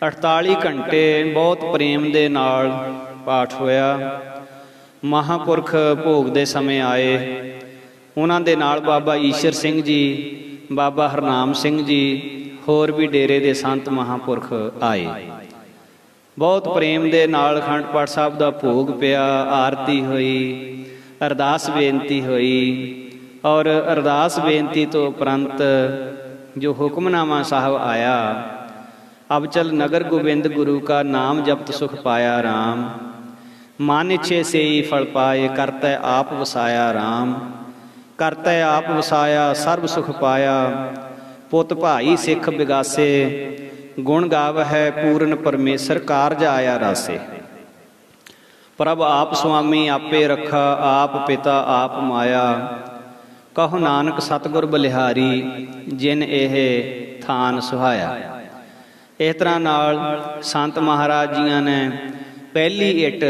48 घंटे बहुत प्रेम दे नाल पाठ होया। महापुरख भोग दे समय आए उन्हां दे नाल बाबा ईश्वर सिंह जी बाबा हरनाम सिंह जी होर भी डेरे दे संत महापुरख आए। बहुत प्रेम दे नाल अखंड पाठ साहब दा भोग पिया आरती हुई अरदास बेनती हुई और अरदास बेनती तो उपरंत जो हुक्मनामा साहब आया अब चल नगर गोविंद गुरु का नाम जपत सुख पाया राम मान इच्छे से ही फल पाए करता आप वसाया राम करता आप वसाया सर्व सुख पाया पुत भाई सिख बिगासे गुण गाव है पूर्ण परमेश्वर कारज आया रासे प्रभ आप स्वामी आपे रखा आप पिता आप माया कहो नानक सतगुर बलिहारी जिन एह थान सुहाया। इस तरह नाल संत महाराज जियां ने पहली इट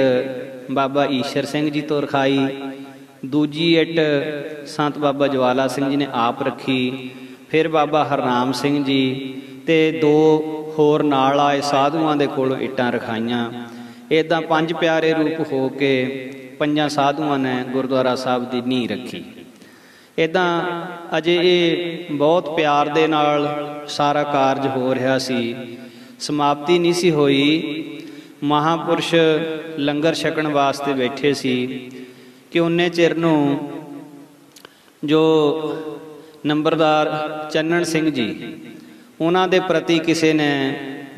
बाबा ईश्वर सिंह जी तो रखाई दूजी इट संत बाबा ज्वाला सिंह जी ने आप रखी फिर बाबा हरनाम सिंह जी ते दो होर नाल आए साधुआं दे कोल इट्टां रखाइयां। इदां पंज प्यारे रूप हो के पंजां साधुआं ने गुरुद्वारा साहब की नींह रखी। इदां अजे ये बहुत प्यार दे नाल सारा कारज हो रहा सी समाप्ति नहीं सी होई। महापुरुष लंगर छकण वास्ते बैठे सी कि उन्ने चिर नूं जो नंबरदार चन्नण सिंह जी उन्हां दे प्रति किसी ने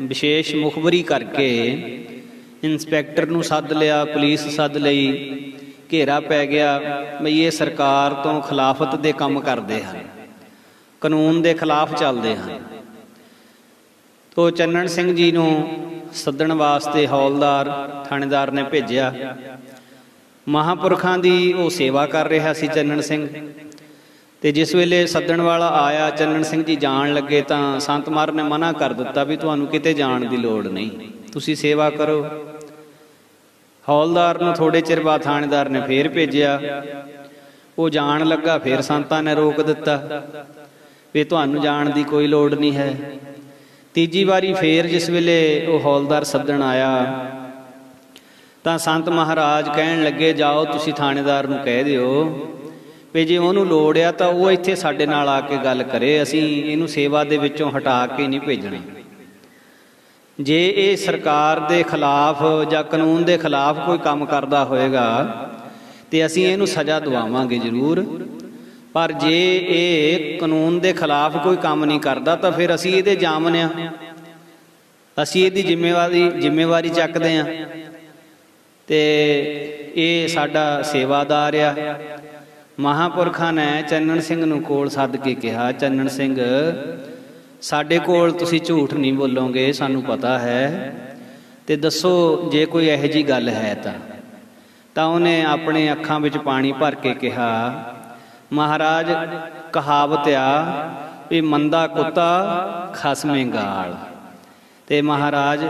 विशेष मुखबरी करके इंस्पैक्टर नूं सद लिया पुलिस सद लई घेरा पै गया बई ये सरकार तो खिलाफत दे काम करते हैं कानून के खिलाफ चलते हैं। तो चन्नण सिंह जी नूं सदन वास्ते हौलदार थाणेदार ने भेजिया। महापुरखों की वो सेवा कर रहा सी चन्नण सिंह ते जिस वेले सदन वाला आया चन्नण सिंह जी जान लगे तो संत महाराज ने मना कर दिता भी तुहानूं किते जाण की लोड़ नहीं तुसी सेवा करो। हौलदार नूं थोड़े चिर बाद थाणेदार ने फिर भेजिया वो जान लगा फिर संतां ने रोक दिता भी तुहानूं जाण की कोई लोड़ नहीं है। तीजी बारी फिर जिस वेले वो हौलदार सदन आया तो संत महाराज कहन लगे जाओ तुसी थाणेदार नूं कह दिओ भी जे उहनूं लोड़ आ तां वो इत्थे साडे नाल आके गल करे असीं इहनूं सेवा दे विचों हटा के नहीं भेजणे। जे ये सरकार दे खिलाफ या कानून दे खिलाफ कोई काम करदा होएगा तो असीं इहनूं सज़ा दवावांगे जरूर पर जे ये कानून दे खिलाफ कोई काम नहीं करता तो फिर असीं इहदे जामन आ असीं इहदी जिम्मेवारी चकदे आ ते ये साडा सेवादार आ। महापुरखों ने चन्नण सिंह नूं कोल सद के कहा चन्नण सिंह साडे कोल तुसी झूठ नहीं बोलोगे सानू पता है ते दसो जे कोई इहो जी गल है ਤਾਂ ਉਹਨੇ ਆਪਣੇ ਅੱਖਾਂ ਵਿੱਚ ਪਾਣੀ ਭਰ ਕੇ ਕਿਹਾ, ਮਹਾਰਾਜ ਕਹਾਵਤ ਆ ਵੀ ਮੰਦਾ ਕੁੱਤਾ ਖਸਮੇ ਗਾਲ। ਤੇ ਮਹਾਰਾਜ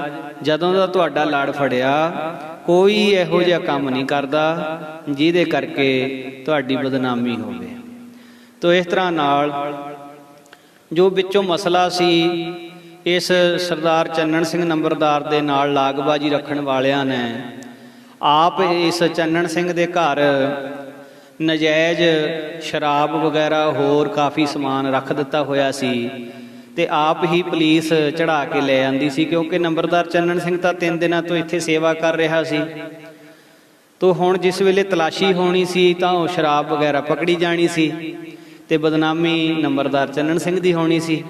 ਜਦੋਂ ਦਾ ਤੁਹਾਡਾ ਲੜ ਫੜਿਆ ਕੋਈ ਇਹੋ ਜਿਹਾ ਕੰਮ ਨਹੀਂ ਕਰਦਾ ਜਿਹਦੇ ਕਰਕੇ ਤੁਹਾਡੀ ਬਦਨਾਮੀ ਹੋਵੇ। ਤੋ ਇਸ ਤਰ੍ਹਾਂ ਨਾਲ ਜੋ ਵਿੱਚੋਂ ਮਸਲਾ ਸੀ, ਇਸ ਸਰਦਾਰ ਚੰਨਣ ਸਿੰਘ ਨੰਬਰਦਾਰ ਦੇ ਨਾਲ ਲਾਗਬਾਜੀ ਰੱਖਣ ਵਾਲਿਆਂ ਨੇ ਆਪ ਇਸ ਚੰਨਣ ਸਿੰਘ ਦੇ ਘਰ ਨਜਾਇਜ਼ ਸ਼ਰਾਬ ਵਗੈਰਾ ਹੋਰ ਕਾਫੀ ਸਮਾਨ ਰੱਖ ਦਿੱਤਾ ਹੋਇਆ ਸੀ ਤੇ ਆਪ ਹੀ ਪੁਲਿਸ ਚੜਾ ਕੇ ਲੈ ਆਂਦੀ ਸੀ, ਕਿਉਂਕਿ ਨੰਬਰਦਾਰ ਚੰਨਣ ਸਿੰਘ ਤਾਂ 3 ਦਿਨਾਂ ਤੋਂ ਇੱਥੇ ਸੇਵਾ ਕਰ ਰਿਹਾ ਸੀ। ਤੋ ਹੁਣ ਜਿਸ ਵੇਲੇ ਤਲਾਸ਼ੀ ਹੋਣੀ ਸੀ ਤਾਂ ਉਹ ਸ਼ਰਾਬ ਵਗੈਰਾ ਪਕੜੀ ਜਾਣੀ ਸੀ ਤੇ ਬਦਨਾਮੀ ਨੰਬਰਦਾਰ ਚੰਨਣ ਸਿੰਘ ਦੀ ਹੋਣੀ ਸੀ।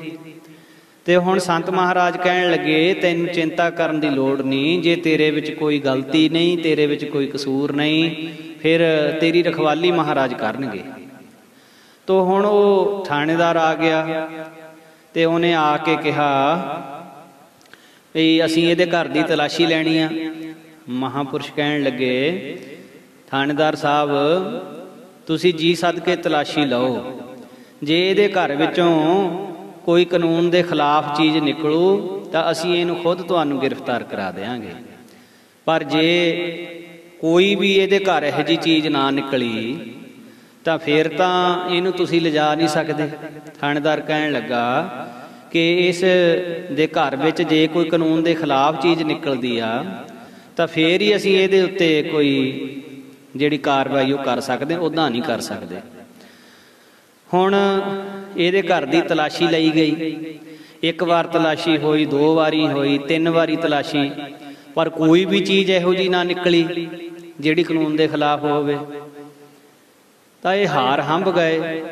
ਤੇ ਹੁਣ ਸੰਤ ਮਹਾਰਾਜ ਕਹਿਣ ਲੱਗੇ, ਤੈਨੂੰ ਚਿੰਤਾ ਕਰਨ ਦੀ ਲੋੜ ਨਹੀਂ, ਜੇ ਤੇਰੇ ਵਿੱਚ ਕੋਈ ਗਲਤੀ ਨਹੀਂ, ਤੇਰੇ ਵਿੱਚ ਕੋਈ ਕਸੂਰ ਨਹੀਂ, ਫਿਰ ਤੇਰੀ ਰਖਵਾਲੀ ਮਹਾਰਾਜ ਕਰਨਗੇ। ਤੋ ਹੁਣ ਉਹ ਥਾਣੇਦਾਰ ਆ ਗਿਆ ਤੇ ਉਹਨੇ ਆ ਕੇ ਕਿਹਾ ਵੀ ਅਸੀਂ ਇਹਦੇ ਘਰ ਦੀ ਤਲਾਸ਼ੀ ਲੈਣੀ ਆ। ਮਹਾਂਪੁਰਸ਼ ਕਹਿਣ ਲੱਗੇ, ਥਾਣੇਦਾਰ ਸਾਹਿਬ ਤੁਸੀਂ ਜੀ ਸਦਕੇ ਤਲਾਸ਼ੀ ਲਓ, ਜੇ ਇਹਦੇ ਘਰ ਵਿੱਚੋਂ ਕੋਈ ਕਾਨੂੰਨ ਦੇ ਖਿਲਾਫ ਚੀਜ਼ ਨਿਕਲੂ ਤਾਂ ਅਸੀਂ ਇਹਨੂੰ ਖੁਦ ਤੁਹਾਨੂੰ ਗ੍ਰਿਫਤਾਰ ਕਰਾ ਦੇਵਾਂਗੇ, ਪਰ ਜੇ ਕੋਈ ਵੀ ਇਹਦੇ ਘਰ ਇਹੋ ਜਿਹੀ ਚੀਜ਼ ਨਾ ਨਿਕਲੀ ਤਾਂ ਫਿਰ ਤਾਂ ਇਹਨੂੰ ਤੁਸੀਂ ਲਿਜਾ ਨਹੀਂ ਸਕਦੇ। ਥਾਣੇਦਾਰ ਕਹਿਣ ਲੱਗਾ ਕਿ ਇਸ ਦੇ ਘਰ ਵਿੱਚ ਜੇ ਕੋਈ ਕਾਨੂੰਨ ਦੇ ਖਿਲਾਫ ਚੀਜ਼ ਨਿਕਲਦੀ ਆ ਤਾਂ ਫੇਰ ਹੀ ਅਸੀਂ ਇਹਦੇ ਉੱਤੇ ਕੋਈ ਜਿਹੜੀ ਕਾਰਵਾਈ ਉਹ ਕਰ ਸਕਦੇ, ਉੱਦਾਂ ਨਹੀਂ ਕਰ ਸਕਦੇ। ਹੁਣ ਇਹਦੇ ਘਰ ਦੀ ਤਲਾਸ਼ੀ ਲਈ ਗਈ, 1 ਵਾਰ ਤਲਾਸ਼ੀ ਹੋਈ, 2 ਵਾਰੀ ਹੋਈ, 3 ਵਾਰੀ ਤਲਾਸ਼ੀ, ਪਰ ਕੋਈ ਵੀ ਚੀਜ਼ ਇਹੋ ਜਿਹੀ ਨਾ ਨਿਕਲੀ ਜਿਹੜੀ ਕਾਨੂੰਨ ਦੇ ਖਿਲਾਫ ਹੋਵੇ। ਤਾਂ ਇਹ ਹਾਰ ਹੰਭ ਗਏ।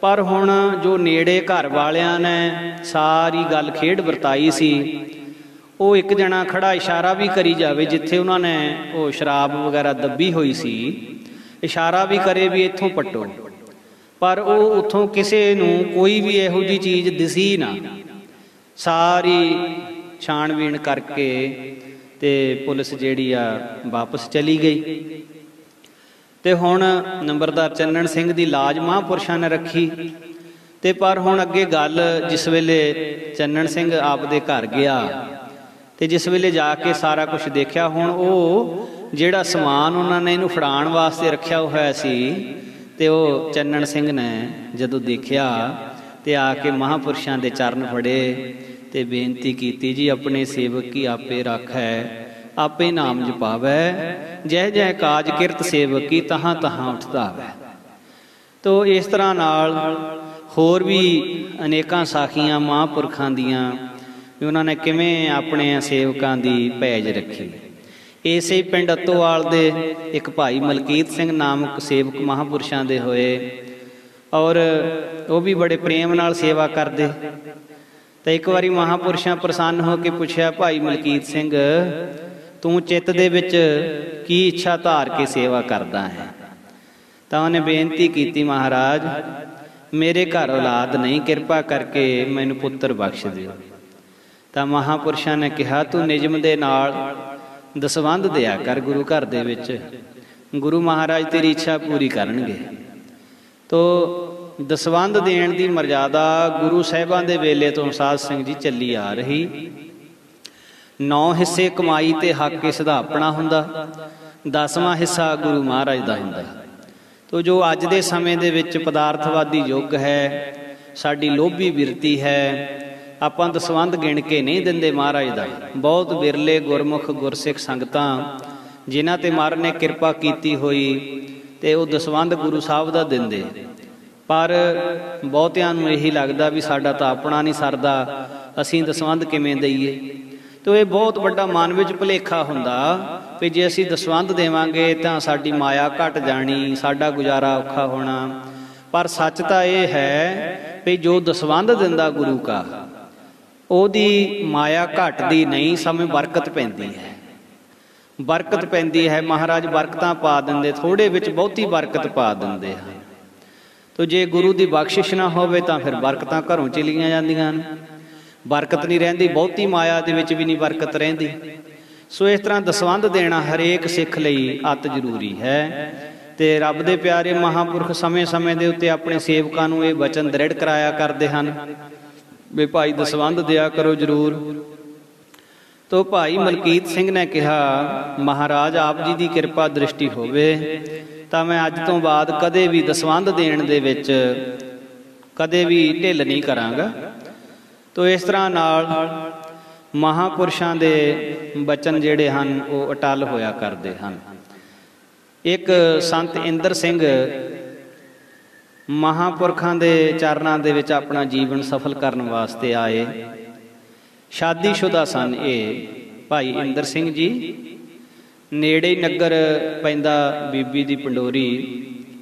ਪਰ ਹੁਣ ਜੋ ਨੇੜੇ ਘਰ ਵਾਲਿਆਂ ਨੇ ਸਾਰੀ ਗੱਲ ਖੇਡ ਵਰਤਾਈ ਸੀ, ਉਹ ਇੱਕ ਜਣਾ ਖੜਾ ਇਸ਼ਾਰਾ ਵੀ ਕਰੀ ਜਾਵੇ ਜਿੱਥੇ ਉਹਨਾਂ ਨੇ ਉਹ ਸ਼ਰਾਬ ਵਗੈਰਾ ਦੱਬੀ ਹੋਈ ਸੀ, ਇਸ਼ਾਰਾ ਵੀ ਕਰੇ ਵੀ ਇੱਥੋਂ ਪੱਟੋ, ਪਰ ਉਹ ਉੱਥੋਂ ਕਿਸੇ ਨੂੰ ਕੋਈ ਵੀ ਇਹੋ ਜਿਹੀ ਚੀਜ਼ ਦਿਸੀ ਨਾ। ਸਾਰੀ ਛਾਣਬੀਣ ਕਰਕੇ ਤੇ ਪੁਲਿਸ ਜਿਹੜੀ ਆ ਵਾਪਸ ਚਲੀ ਗਈ। ਤੇ ਹੁਣ ਨੰਬਰਦਾਰ ਚੰਨਣ ਸਿੰਘ ਦੀ ਲਾਜ ਮਹਾਂਪੁਰਸ਼ਾਂ ਨੇ ਰੱਖੀ। ਤੇ ਪਰ ਹੁਣ ਅੱਗੇ ਗੱਲ, ਜਿਸ ਵੇਲੇ ਚੰਨਣ ਸਿੰਘ ਆਪਦੇ ਘਰ ਗਿਆ ਤੇ ਜਿਸ ਵੇਲੇ ਜਾ ਕੇ ਸਾਰਾ ਕੁਝ ਦੇਖਿਆ, ਹੁਣ ਉਹ ਜਿਹੜਾ ਸਮਾਨ ਉਹਨਾਂ ਨੇ ਇਹਨੂੰ ਫੜਾਉਣ ਵਾਸਤੇ ਰੱਖਿਆ ਹੋਇਆ ਸੀ, ਤੇ ਉਹ ਚੰਨਣ ਸਿੰਘ ਨੇ ਜਦੋਂ ਦੇਖਿਆ ਤੇ ਆ ਕੇ ਮਹਾਂਪੁਰਸ਼ਾਂ ਦੇ ਚਰਨ ਫੜੇ ਤੇ ਬੇਨਤੀ ਕੀਤੀ, ਜੀ ਆਪਣੇ ਸੇਵਕ ਕੀ ਆਪੇ ਰਾਖੈ, ਆਪੇ ਨਾਮ ਜਪਾਵੈ, ਜੈ ਜੈ ਕਾਜ ਕਿਰਤ ਸੇਵਕ ਕੀ ਤਹਾਂ ਤਹਾਂ ਉਠਤਾਵੈ। ਤੋ ਇਸ ਤਰ੍ਹਾਂ ਨਾਲ ਹੋਰ ਵੀ ਅਨੇਕਾਂ ਸਾਖੀਆਂ ਮਹਾਂਪੁਰਖਾਂ ਦੀਆਂ ਵੀ ਉਹਨਾਂ ਨੇ ਕਿਵੇਂ ਆਪਣੇ ਸੇਵਕਾਂ ਦੀ ਪੈਜ ਰੱਖੀ। ਇਸੇ ਪਿੰਡ ਅੱਤੋਵਾਲ ਦੇ ਇੱਕ ਭਾਈ ਮਲਕੀਤ ਸਿੰਘ ਨਾਮਕ ਸੇਵਕ ਮਹਾਂਪੁਰਸ਼ਾਂ ਦੇ ਹੋਏ, ਔਰ ਉਹ ਵੀ ਬੜੇ ਪ੍ਰੇਮ ਨਾਲ ਸੇਵਾ ਕਰਦੇ। ਤਾਂ ਇੱਕ ਵਾਰੀ ਮਹਾਂਪੁਰਸ਼ਾਂ ਪ੍ਰਸੰਨ ਹੋ ਕੇ ਪੁੱਛਿਆ, ਭਾਈ ਮਲਕੀਤ ਸਿੰਘ ਤੂੰ ਚਿੱਤ ਦੇ ਵਿੱਚ ਕੀ ਇੱਛਾ ਧਾਰ ਕੇ ਸੇਵਾ ਕਰਦਾ ਹੈ? ਤਾਂ ਉਹਨੇ ਬੇਨਤੀ ਕੀਤੀ, ਮਹਾਰਾਜ ਮੇਰੇ ਘਰ ਔਲਾਦ ਨਹੀਂ, ਕਿਰਪਾ ਕਰਕੇ ਮੈਨੂੰ ਪੁੱਤਰ ਬਖਸ਼ ਦਿਓ। ਤਾਂ ਮਹਾਂਪੁਰਸ਼ਾਂ ਨੇ ਕਿਹਾ, ਤੂੰ ਨਿਯਮ ਦੇ ਨਾਲ ਦਸਵੰਧ ਦਿਆ ਕਰ ਗੁਰੂ ਘਰ ਦੇ ਵਿੱਚ, ਗੁਰੂ ਮਹਾਰਾਜ ਤੇਰੀ ਇੱਛਾ ਪੂਰੀ ਕਰਨਗੇ। ਤੋ ਦਸਵੰਧ ਦੇਣ ਦੀ ਮਰਜ਼ਾਦਾ ਗੁਰੂ ਸਾਹਿਬਾਂ ਦੇ ਵੇਲੇ ਤੋਂ ਸਾਧ ਸਿੰਘ ਜੀ ਚੱਲੀ ਆ ਰਹੀ। 9 ਹਿੱਸੇ ਕਮਾਈ ਤੇ ਹੱਕ ਇਸ ਦਾ ਆਪਣਾ ਹੁੰਦਾ, 10ਵਾਂ ਹਿੱਸਾ ਗੁਰੂ ਮਹਾਰਾਜ ਦਾ ਹੁੰਦਾ। ਤੋ ਜੋ ਅੱਜ ਦੇ ਸਮੇਂ ਦੇ ਵਿੱਚ ਪਦਾਰਥਵਾਦੀ ਯੁੱਗ ਹੈ, ਸਾਡੀ ਲੋਭੀ ਬਿਰਤੀ ਹੈ, ਆਪਾਂ ਦਸਵੰਧ ਗਿਣ ਕੇ ਨਹੀਂ ਦਿੰਦੇ ਮਹਾਰਾਜ ਦਾ। ਬਹੁਤ ਵਿਰਲੇ ਗੁਰਮੁਖ ਗੁਰਸਿੱਖ ਸੰਗਤਾਂ ਜਿਨ੍ਹਾਂ ਤੇ ਮਹਾਰਾਜ ਨੇ ਕਿਰਪਾ ਕੀਤੀ ਹੋਈ ਤੇ ਉਹ ਦਸਵੰਧ ਗੁਰੂ ਸਾਹਿਬ ਦਾ ਦਿੰਦੇ, ਪਰ ਬਹੁਤਿਆਂ ਨੂੰ ਇਹੀ ਲੱਗਦਾ ਵੀ ਸਾਡਾ ਤਾਂ ਆਪਣਾ ਨਹੀਂ ਸਰਦਾ, ਅਸੀਂ ਦਸਵੰਧ ਕਿਵੇਂ ਦਈਏ। ਤੋ ਇਹ ਬਹੁਤ ਵੱਡਾ ਮਨ ਵਿੱਚ ਭੁਲੇਖਾ ਹੁੰਦਾ ਵੀ ਜੇ ਅਸੀਂ ਦਸਵੰਧ ਦੇਵਾਂਗੇ ਤਾਂ ਸਾਡੀ ਮਾਇਆ ਘਟ ਜਾਣੀ, ਸਾਡਾ ਗੁਜ਼ਾਰਾ ਔਖਾ ਹੋਣਾ। ਪਰ ਸੱਚ ਤਾਂ ਇਹ ਹੈ ਵੀ ਜੋ ਦਸਵੰਧ ਦਿੰਦਾ ਗੁਰੂ ਕਾ, ਉਹਦੀ ਮਾਇਆ ਘਟਦੀ ਨਹੀਂ, ਸਮਾਂ ਬਰਕਤ ਪੈਂਦੀ ਹੈ, ਬਰਕਤ ਪੈਂਦੀ ਹੈ। ਮਹਾਰਾਜ ਬਰਕਤਾਂ ਪਾ ਦਿੰਦੇ, ਥੋੜੇ ਵਿੱਚ ਬਹੁਤੀ ਬਰਕਤ ਪਾ ਦਿੰਦੇ ਹਨ। ਤੋ ਜੇ ਗੁਰੂ ਦੀ ਬਖਸ਼ਿਸ਼ ਨਾ ਹੋਵੇ ਤਾਂ ਫਿਰ ਬਰਕਤਾਂ ਘਰੋਂ ਚਲੀਆਂ ਜਾਂਦੀਆਂ ਨੇ, ਬਰਕਤ ਨਹੀਂ ਰਹਿੰਦੀ, ਬਹੁਤੀ ਮਾਇਆ ਦੇ ਵਿੱਚ ਵੀ ਨਹੀਂ ਬਰਕਤ ਰਹਿੰਦੀ। सो इस तरह दसवंध देना हरेक सिख लई अत जरूरी है। ते रब दे प्यारे महापुरख समय समय के उत्ते अपने सेवकां नूं ये वचन दृढ़ कराया करते हैं भी भाई दसवंध दिया करो जरूर। तो भाई मलकीत सिंह ने कहा, महाराज आप जी की कृपा दृष्टि होवे तां मैं अज तो बाद कदे भी दसवंध देण दे विच कदे भी ढिल नहीं करांगा। तो इस तरह नाल महापुरुषां दे बचन जिहड़े हन वो अटल होया करदे हन। एक संत इंद्र सिंह महापुरखां दे चरनां दे विच अपना जीवन सफल करन वास्ते आए। शादीशुदा सन ये भाई इंद्र सिंह जी। नेड़े नगर पैंदा बीबी दी पंडोरी,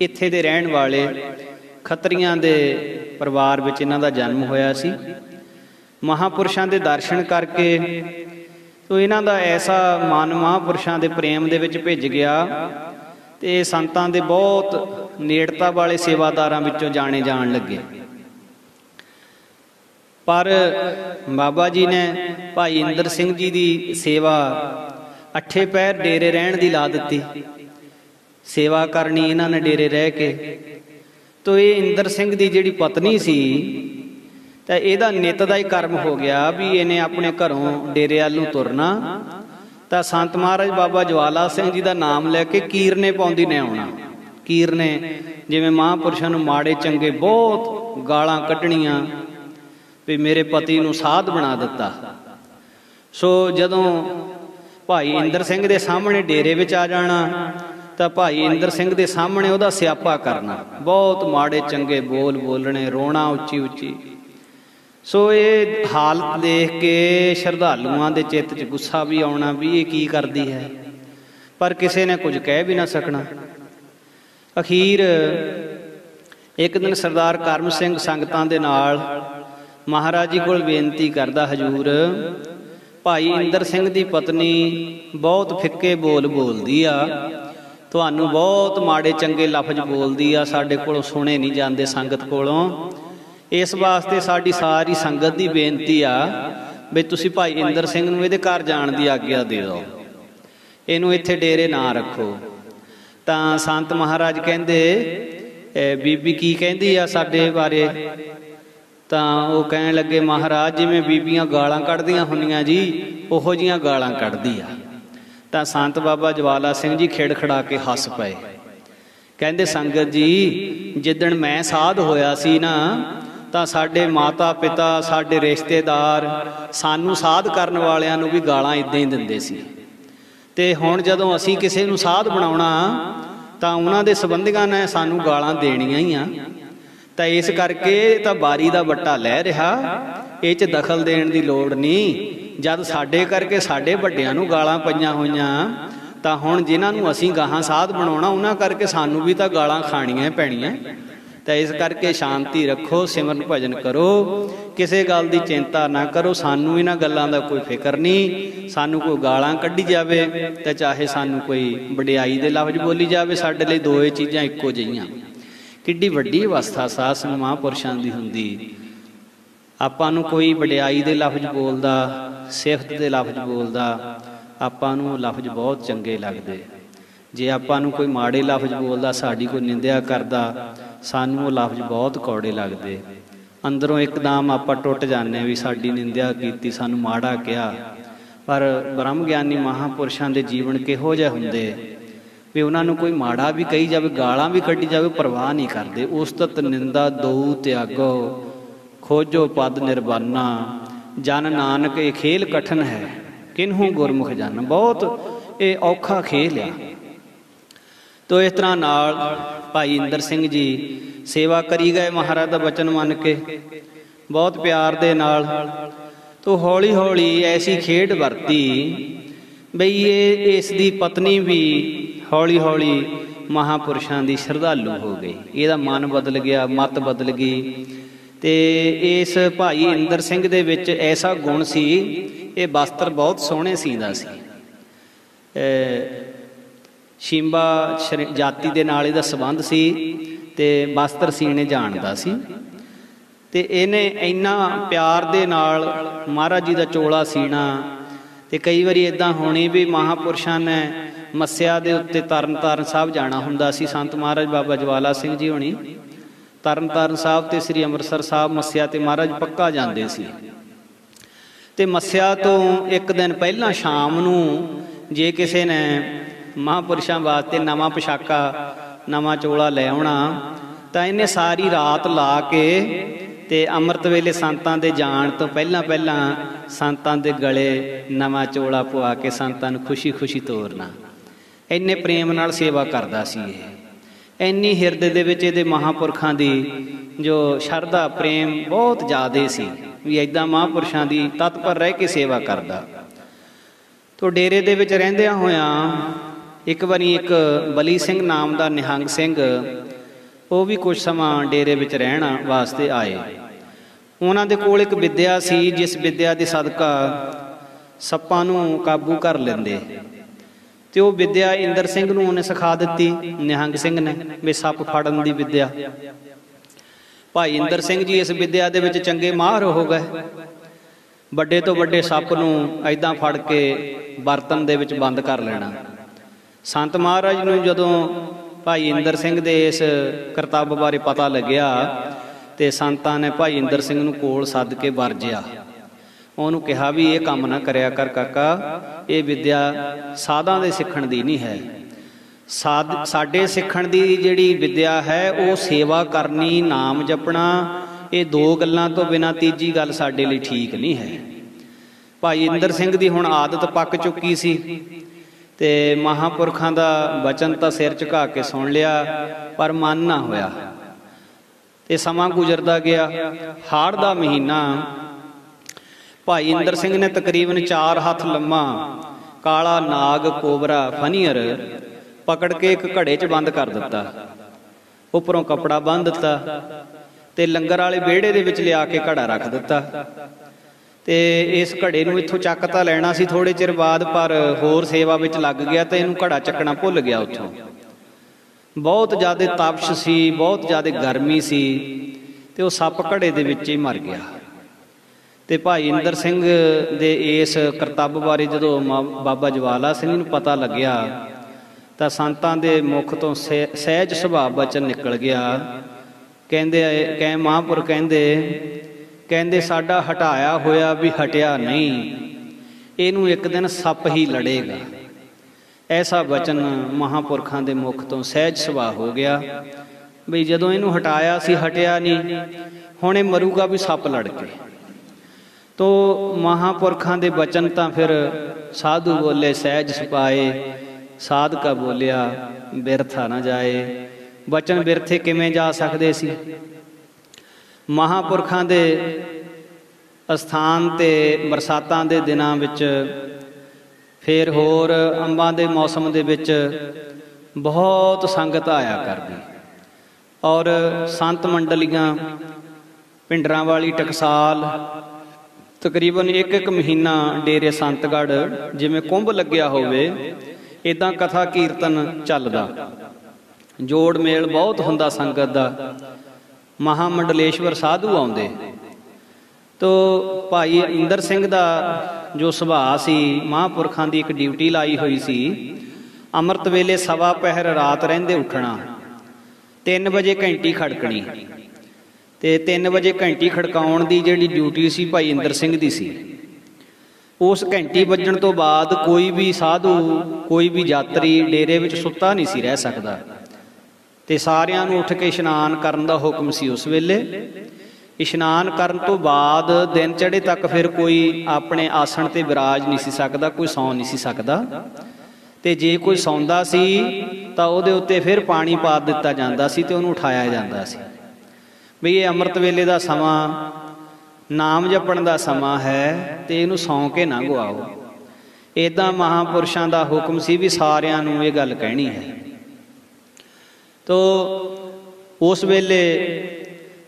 इत्थे दे रहण वाले खत्रियां दे परिवार विच इन्हां दा जन्म होया सी। महापुरुषां दे दर्शन करके तो इन्हां दा ऐसा मन महापुरुषां दे प्रेम दे विच भिज गया ते संतां दे बहुत नेड़ता वाले सेवादारां विचों जाने जाण लगे। पर बाबा जी ने भाई इंद्र सिंह जी की सेवा अठे पैर डेरे रहन दी ला दिती। सेवा करनी इन्हां ने डेरे रह के। तो ये इंद्र सिंह की जिहड़ी पत्नी सी तो इहदा नित दा ही कर्म हो गया भी इन्हें अपने घरों डेरे आलू तुरना तो संत महाराज बाबा ज्वाला सिंह जी का नाम लैके कीरने पाउंदी ने आउणा। कीरने जिवें महापुरुषां नूं माड़े चंगे बहुत गालां कढणीआं भी मेरे पति नूं साध बना दिता। सो जदों भाई इंद्र सिंह दे सामने डेरे विच आ जाना तो भाई इंद्र सिंह दे सामने उहदा स्यापा करना, बहुत माड़े चंगे बोल बोलने, रोना उच्ची उच्ची। सो ये हालत देख के श्रद्धालुआं दे चित्त च गुस्सा भी आउणा भी ये की करदी है, पर किसी ने कुछ कह भी ना सकना। अखीर एक दिन सरदार करम सिंह संगतां दे नाल महाराज जी कोल बेनती करदा, हजूर भाई इंद्र सिंह दी पत्नी बहुत फिक्के बोल बोलदी आ, तुहानू बहुत माड़े चंगे लफज बोलदी आ, साडे कोलों सुने नहीं जांदे संगत कोलों। इस वास्ते साडी सारी संगत दी बेनती आ भी तुसी भाई इंद्र सिंह नूं इहदे घर जाण दी आग्या दे दो, इहनूं इत्थे डेरे ना रखो। तां संत महाराज कहंदे बीबी की कहंदी आ साडे बारे? तां वो कहण लगे, महाराज जिवें बीबियां गालां कढदियां हुंदियां जी उहो जिहियां गालां कढदी आ। तां संत बाबा ज्वाला सिंह जी खिड़खड़ा के हस पए, कहंदे संगत जी जिद्दण मैं साध होया सी ना तां साडे माता पिता साडे रिश्तेदार सानू साध करन वालियां नूं भी गालां इदां ही दिंदे सी, ते हुण जदों असीं किसे नूं साध बनाउणा तां उहनां दे संबंधियां ने सानू गालां देणीआं ही आ। तां इस करके तां बारी दा बट्टा लै रिहा, इह च दखल देण दी लोड़ नहीं। जद साडे करके साडे वड्डिआं नूं गालां पईआं होईआं तां हुण जिन्हां नूं असीं गाहां साध बनाउणा उहनां करके सानू भी तां गालां खाणीआं पैणीआं। तो इस करके शांति रखो, सिमरन भजन करो, किसी गल की चिंता ना करो, सानू इन्हां गल्लां दा कोई फिक्र नहीं। सानू कोई गालां कढ़ी जावे तो चाहे सानू कोई वडियाई दे लफ्ज बोली जावे, साडे लई दोए चीज़ां इक्को जिहियां। किड्डी वड्डी अवस्था सास महापुरुषां दी हुंदी। आपां नूं कोई वडियाई दे लफ्ज बोलदा, सिफत दे लफ्ज बोलदा, आपां नूं लफ्ज बहुत चंगे लगदे। जे आपां नूं कोई माड़े लफ्ज बोलदा, साडी कोई निंदिया करदा, सानू लफ्ज बहुत कौड़े लगते। अंदरों एकदम आप टुट जाने भी साडी निंदिया की, सानू माड़ा कहा। पर ब्रह्म ज्ञानी महापुरुषों के जीवन किहो जिहे हुंदे भी उन्होंने कोई माड़ा भी कही जाए, गालां भी कढ़ी जाए, परवाह नहीं करते। उस्तत निंदा दो त्यागो खोजो पद निर्बाना, जन नानक ये खेल कठिन है किन्हू गुरमुख जन। बहुत ये औखा खेल है। तो इस तरह नाल भाई इंद्र सिंह जी सेवा करी गए महाराज का वचन मन के बहुत प्यार दे नाल। तो हौली हौली ऐसी खेड वरती बई ये इसकी पत्नी भी हौली हौली महापुरुषों की श्रद्धालु हो गई। ਇਹਦਾ मन बदल गया, मत बदल गई। तो इस भाई इंद्र सिंह दे विच ऐसा गुण सी, ये वस्त्र बहुत सोहणे सींदा सी। शिंबा जाति दे नाल इहदा संबंध सी ते वस्त्र सीने जानदा सी। ते इहने इन्ना प्यार दे नाल महाराज जी दा चोला सीना ਤੇ ਕਈ ਵਾਰੀ ਇਦਾਂ ਹੋਣੀ ਵੀ ਮਹਾਂਪੁਰਸ਼ਾਂ ਨੇ ਮੱਸਿਆ ਦੇ ਉੱਤੇ ਤਰਨਤਾਰਨ ਸਾਹਿਬ ਜਾਣਾ ਹੁੰਦਾ ਸੀ। ਸੰਤ ਮਹਾਰਾਜ ਬਾਬਾ ਜਵਾਲਾ ਸਿੰਘ ਜੀ ਹੋਣੀ ਤਰਨਤਾਰਨ ਸਾਹਿਬ ਤੇ ਸ੍ਰੀ ਅੰਮ੍ਰਿਤਸਰ ਸਾਹਿਬ ਮੱਸਿਆ ਤੇ ਮਹਾਰਾਜ ਪੱਕਾ ਜਾਂਦੇ ਸੀ। ਤੇ ਮੱਸਿਆ ਤੋਂ ਇੱਕ ਦਿਨ ਪਹਿਲਾਂ ਸ਼ਾਮ ਨੂੰ ਜੇ ਕਿਸੇ ਨੇ ਮਹਾਂਪੁਰਸ਼ਾਂ ਵਾਸਤੇ ਨਵਾਂ ਪੋਸ਼ਾਕਾ ਨਵਾਂ ਚੋਲਾ ਲੈ ਆਉਣਾ ਤਾਂ ਇਹਨੇ ਸਾਰੀ ਰਾਤ ਲਾ ਕੇ ਤੇ ਅੰਮ੍ਰਿਤ ਵੇਲੇ ਸੰਤਾਂ ਦੇ ਜਾਣ ਤੋਂ ਪਹਿਲਾਂ ਪਹਿਲਾਂ ਸੰਤਾਂ ਦੇ ਗਲੇ ਨਵਾਂ ਚੋਲਾ ਪਵਾ ਕੇ ਸੰਤਾਂ ਨੂੰ ਖੁਸ਼ੀ ਖੁਸ਼ੀ ਤੋਰਨਾ। ਇੰਨੇ ਪ੍ਰੇਮ ਨਾਲ ਸੇਵਾ ਕਰਦਾ ਸੀ ਇਹ। ਇੰਨੀ ਹਿਰਦੇ ਦੇ ਵਿੱਚ ਇਹਦੇ ਮਹਾਂਪੁਰਖਾਂ ਦੀ ਜੋ ਸ਼ਰਧਾ ਪ੍ਰੇਮ ਬਹੁਤ ਜ਼ਿਆਦਾ ਸੀ ਵੀ ਇੱਦਾਂ ਮਹਾਂਪੁਰਸ਼ਾਂ ਦੀ ਤਤਪਰ ਰਹਿ ਕੇ ਸੇਵਾ ਕਰਦਾ। ਤੋ ਡੇਰੇ ਦੇ ਵਿੱਚ ਰਹਿੰਦਿਆਂ ਹੋਇਆਂ ਇੱਕ ਵਾਰੀ ਇੱਕ ਬਲੀ ਸਿੰਘ ਨਾਮ ਦਾ ਨਿਹੰਗ ਸਿੰਘ ਉਹ ਵੀ ਕੁਝ ਸਮਾਂ ਡੇਰੇ ਵਿੱਚ ਰਹਿਣ ਵਾਸਤੇ ਆਏ। ਉਹਨਾਂ ਦੇ ਕੋਲ ਇੱਕ ਵਿੱਦਿਆ ਸੀ ਜਿਸ ਵਿੱਦਿਆ ਦੇ ਸਦਕਾ ਸੱਪਾਂ ਨੂੰ ਕਾਬੂ ਕਰ ਲੈਂਦੇ। ਤੇ ਉਹ ਵਿੱਦਿਆ ਇੰਦਰ ਸਿੰਘ ਨੂੰ ਉਹਨੇ ਸਿਖਾ ਦਿੱਤੀ ਨਿਹੰਗ ਸਿੰਘ ਨੇ ਵੀ ਸੱਪ ਫੜਨ ਦੀ ਵਿੱਦਿਆ। ਭਾਈ ਇੰਦਰ ਸਿੰਘ ਜੀ ਇਸ ਵਿੱਦਿਆ ਦੇ ਵਿੱਚ ਚੰਗੇ ਮਾਹਰ ਹੋ ਗਏ। ਵੱਡੇ ਤੋਂ ਵੱਡੇ ਸੱਪ ਨੂੰ ਐਦਾਂ ਫੜ ਕੇ ਬਰਤਨ ਦੇ ਵਿੱਚ ਬੰਦ ਕਰ ਲੈਣਾ। ਸੰਤ ਮਹਾਰਾਜ ਨੂੰ ਜਦੋਂ ਭਾਈ ਇੰਦਰ ਸਿੰਘ ਦੇ ਇਸ ਕਰਤੱਵ ਬਾਰੇ ਪਤਾ ਲੱਗਿਆ ਤੇ ਸੰਤਾਂ ਨੇ ਭਾਈ ਇੰਦਰ ਸਿੰਘ ਨੂੰ ਕੋਲ ਸੱਦ ਕੇ ਵਰਜਿਆ। ਉਹਨੂੰ ਕਿਹਾ ਵੀ ਇਹ ਕੰਮ ਨਾ ਕਰਿਆ ਕਰ ਕਾਕਾ, ਇਹ ਵਿੱਦਿਆ ਸਾਧਾਂ ਦੇ ਸਿੱਖਣ ਦੀ ਨਹੀਂ ਹੈ। ਸਾਡੇ ਸਿੱਖਣ ਦੀ ਜਿਹੜੀ ਵਿੱਦਿਆ ਹੈ ਉਹ ਸੇਵਾ ਕਰਨੀ, ਨਾਮ ਜਪਣਾ, ਇਹ ਦੋ ਗੱਲਾਂ ਤੋਂ ਬਿਨਾਂ ਤੀਜੀ ਗੱਲ ਸਾਡੇ ਲਈ ਠੀਕ ਨਹੀਂ ਹੈ। ਭਾਈ ਇੰਦਰ ਸਿੰਘ ਦੀ ਹੁਣ ਆਦਤ ਪੱਕ ਚੁੱਕੀ ਸੀ ਤੇ ਮਹਾਂਪੁਰਖਾਂ ਦਾ ਬਚਨ ਤਾਂ ਸਿਰ ਝੁਕਾ ਕੇ ਸੁਣ ਲਿਆ ਪਰ ਮਨ ਨਾ ਹੋਇਆ। ਤੇ ਸਮਾਂ ਗੁਜ਼ਰਦਾ ਗਿਆ। ਹਾੜ ਦਾ ਮਹੀਨਾ। ਭਾਈ ਇੰਦਰ ਸਿੰਘ ਨੇ ਤਕਰੀਬਨ 4 ਹੱਥ ਲੰਮਾ ਕਾਲਾ ਨਾਗ ਕੋਬਰਾ ਫਨੀਅਰ ਪਕੜ ਕੇ ਇੱਕ ਘੜੇ 'ਚ ਬੰਦ ਕਰ ਦਿੱਤਾ। ਉੱਪਰੋਂ ਕੱਪੜਾ ਬੰਨ੍ਹ ਦਿੱਤਾ ਤੇ ਲੰਗਰ ਵਾਲੇ ਵਿਹੜੇ ਦੇ ਵਿੱਚ ਲਿਆ ਕੇ ਘੜਾ ਰੱਖ ਦਿੱਤਾ। ਤੇ ਇਸ ਘੜੇ ਨੂੰ ਇੱਥੋਂ ਚੱਕ ਤਾਂ ਲੈਣਾ ਸੀ ਥੋੜੇ ਚਿਰ ਬਾਅਦ, ਪਰ ਹੋਰ ਸੇਵਾ ਵਿੱਚ ਲੱਗ ਗਿਆ ਤੇ ਇਹਨੂੰ ਘੜਾ ਚੱਕਣਾ ਭੁੱਲ ਗਿਆ। ਉੱਥੋਂ ਬਹੁਤ ਜ਼ਿਆਦਾ ਤਪਸ਼ ਸੀ, ਬਹੁਤ ਜ਼ਿਆਦਾ ਗਰਮੀ ਸੀ ਤੇ ਉਹ ਸੱਪ ਘੜੇ ਦੇ ਵਿੱਚ ਹੀ ਮਰ ਗਿਆ। ਤੇ ਭਾਈ ਇੰਦਰ ਸਿੰਘ ਦੇ ਇਸ ਕਰਤੱਵ ਬਾਰੇ ਜਦੋਂ ਬਾਬਾ ਜਵਾਲਾ ਸਿੰਘ ਨੂੰ ਪਤਾ ਲੱਗਿਆ ਤਾਂ ਸੰਤਾਂ ਦੇ ਮੁਖ ਤੋਂ ਸਹਿਜ ਸੁਭਾਅ ਬਚਨ ਨਿਕਲ ਗਿਆ। ਕਹਿੰਦੇ ਮਹਾਂਪੁਰ ਕਹਿੰਦੇ ਸਾਡਾ ਹਟਾਇਆ ਹੋਇਆ ਵੀ ਹਟਿਆ ਨਹੀਂ, ਇਹਨੂੰ ਇੱਕ ਦਿਨ ਸੱਪ ਹੀ ਲੜੇਗਾ। ਐਸਾ ਬਚਨ ਮਹਾਂਪੁਰਖਾਂ ਦੇ ਮੁਖ ਤੋਂ ਸਹਿਜ ਸੁਭਾਅ ਹੋ ਗਿਆ ਬਈ ਜਦੋਂ ਇਹਨੂੰ ਹਟਾਇਆ ਸੀ ਹਟਿਆ ਨਹੀਂ, ਹੁਣ ਇਹ ਮਰੂਗਾ ਵੀ ਸੱਪ ਲੜ ਕੇ। ਤੋ ਮਹਾਂਪੁਰਖਾਂ ਦੇ ਬਚਨ ਤਾਂ ਫਿਰ ਸਾਧੂ ਬੋਲੇ ਸਹਿਜ ਸੁਭਾਏ, ਸਾਧਕਾ ਬੋਲਿਆ ਬਿਰਥਾ ਨਾ ਜਾਏ। ਬਚਨ ਬਿਰਥੇ ਕਿਵੇਂ ਜਾ ਸਕਦੇ ਸੀ? ਮਹਾਂਪੁਰਖਾਂ ਦੇ ਅਸਥਾਨ ਤੇ ਬਰਸਾਤਾਂ ਦੇ ਦਿਨਾਂ ਵਿੱਚ, ਫਿਰ ਹੋਰ ਅੰਬਾਂ ਦੇ ਮੌਸਮ ਦੇ ਵਿੱਚ ਬਹੁਤ ਸੰਗਤ ਆਇਆ ਕਰਦੀ ਔਰ ਸੰਤ ਮੰਡਲੀਆਂ ਪਿੰਡਰਾਂ ਵਾਲੀ ਟਕਸਾਲ ਤਕਰੀਬਨ ਇੱਕ ਮਹੀਨਾ ਡੇਰੇ ਸੰਤਗੜ੍ਹ ਜਿਵੇਂ ਕੁੰਭ ਲੱਗਿਆ ਹੋਵੇ ਇੱਦਾਂ ਕਥਾ ਕੀਰਤਨ ਚੱਲਦਾ। ਜੋੜ ਮੇਲ ਬਹੁਤ ਹੁੰਦਾ ਸੰਗਤ ਦਾ। ਮਹਾਮੰਡਲੇਸ਼ਵਰ ਸਾਧੂ ਆਉਂਦੇ। ਤੋ ਭਾਈ ਇੰਦਰ ਸਿੰਘ ਦਾ ਜੋ ਸੁਭਾਅ ਸੀ, ਮਹਾਂਪੁਰਖਾਂ ਦੀ ਇੱਕ ਡਿਊਟੀ ਲਾਈ ਹੋਈ ਸੀ, ਅੰਮ੍ਰਿਤ ਵੇਲੇ 1.25 ਪਹਿਰ ਰਾਤ ਰਹਿੰਦੇ ਉੱਠਣਾ, 3 ਵਜੇ ਘੰਟੀ ਖੜਕਣੀ ਤੇ 3 ਵਜੇ ਘੰਟੀ ਖੜਕਾਉਣ ਦੀ ਜਿਹੜੀ ਡਿਊਟੀ ਸੀ ਭਾਈ ਇੰਦਰ ਸਿੰਘ ਦੀ ਸੀ। ਉਸ ਘੰਟੀ ਵੱਜਣ ਤੋਂ ਬਾਅਦ ਕੋਈ ਵੀ ਸਾਧੂ, ਕੋਈ ਵੀ ਯਾਤਰੀ ਡੇਰੇ ਵਿੱਚ ਸੁੱਤਾ ਨਹੀਂ ਸੀ ਰਹਿ ਸਕਦਾ ਤੇ ਸਾਰਿਆਂ ਨੂੰ ਉੱਠ ਕੇ ਇਸ਼ਨਾਨ ਕਰਨ ਦਾ ਹੁਕਮ ਸੀ ਉਸ ਵੇਲੇ। ਇਸ਼ਨਾਨ ਕਰਨ ਤੋਂ ਬਾਅਦ ਦਿਨ ਚੜ੍ਹੇ ਤੱਕ ਫਿਰ ਕੋਈ ਆਪਣੇ ਆਸਣ ਤੇ ਵਿਰਾਜ ਨਹੀਂ ਸੀ ਸਕਦਾ, ਕੋਈ ਸੌਂ ਨਹੀਂ ਸੀ ਸਕਦਾ ਤੇ ਜੇ ਕੋਈ ਸੌਂਦਾ ਸੀ ਤਾਂ ਉਹਦੇ ਉੱਤੇ ਫਿਰ ਪਾਣੀ ਪਾ ਦਿੱਤਾ ਜਾਂਦਾ ਸੀ ਤੇ ਉਹਨੂੰ ਉਠਾਇਆ ਜਾਂਦਾ ਸੀ ਵੀ ਇਹ ਅੰਮ੍ਰਿਤ ਵੇਲੇ ਦਾ ਸਮਾਂ, ਨਾਮ ਜਪਣ ਦਾ ਸਮਾਂ ਹੈ ਤੇ ਇਹਨੂੰ ਸੌਂ ਕੇ ਨਾ ਗਵਾਓ। ਇੱਦਾਂ ਮਹਾਂਪੁਰਸ਼ਾਂ ਦਾ ਹੁਕਮ ਸੀ ਵੀ ਸਾਰਿਆਂ ਨੂੰ ਇਹ ਗੱਲ ਕਹਿਣੀ ਹੈ। ਤੋ ਉਸ ਵੇਲੇ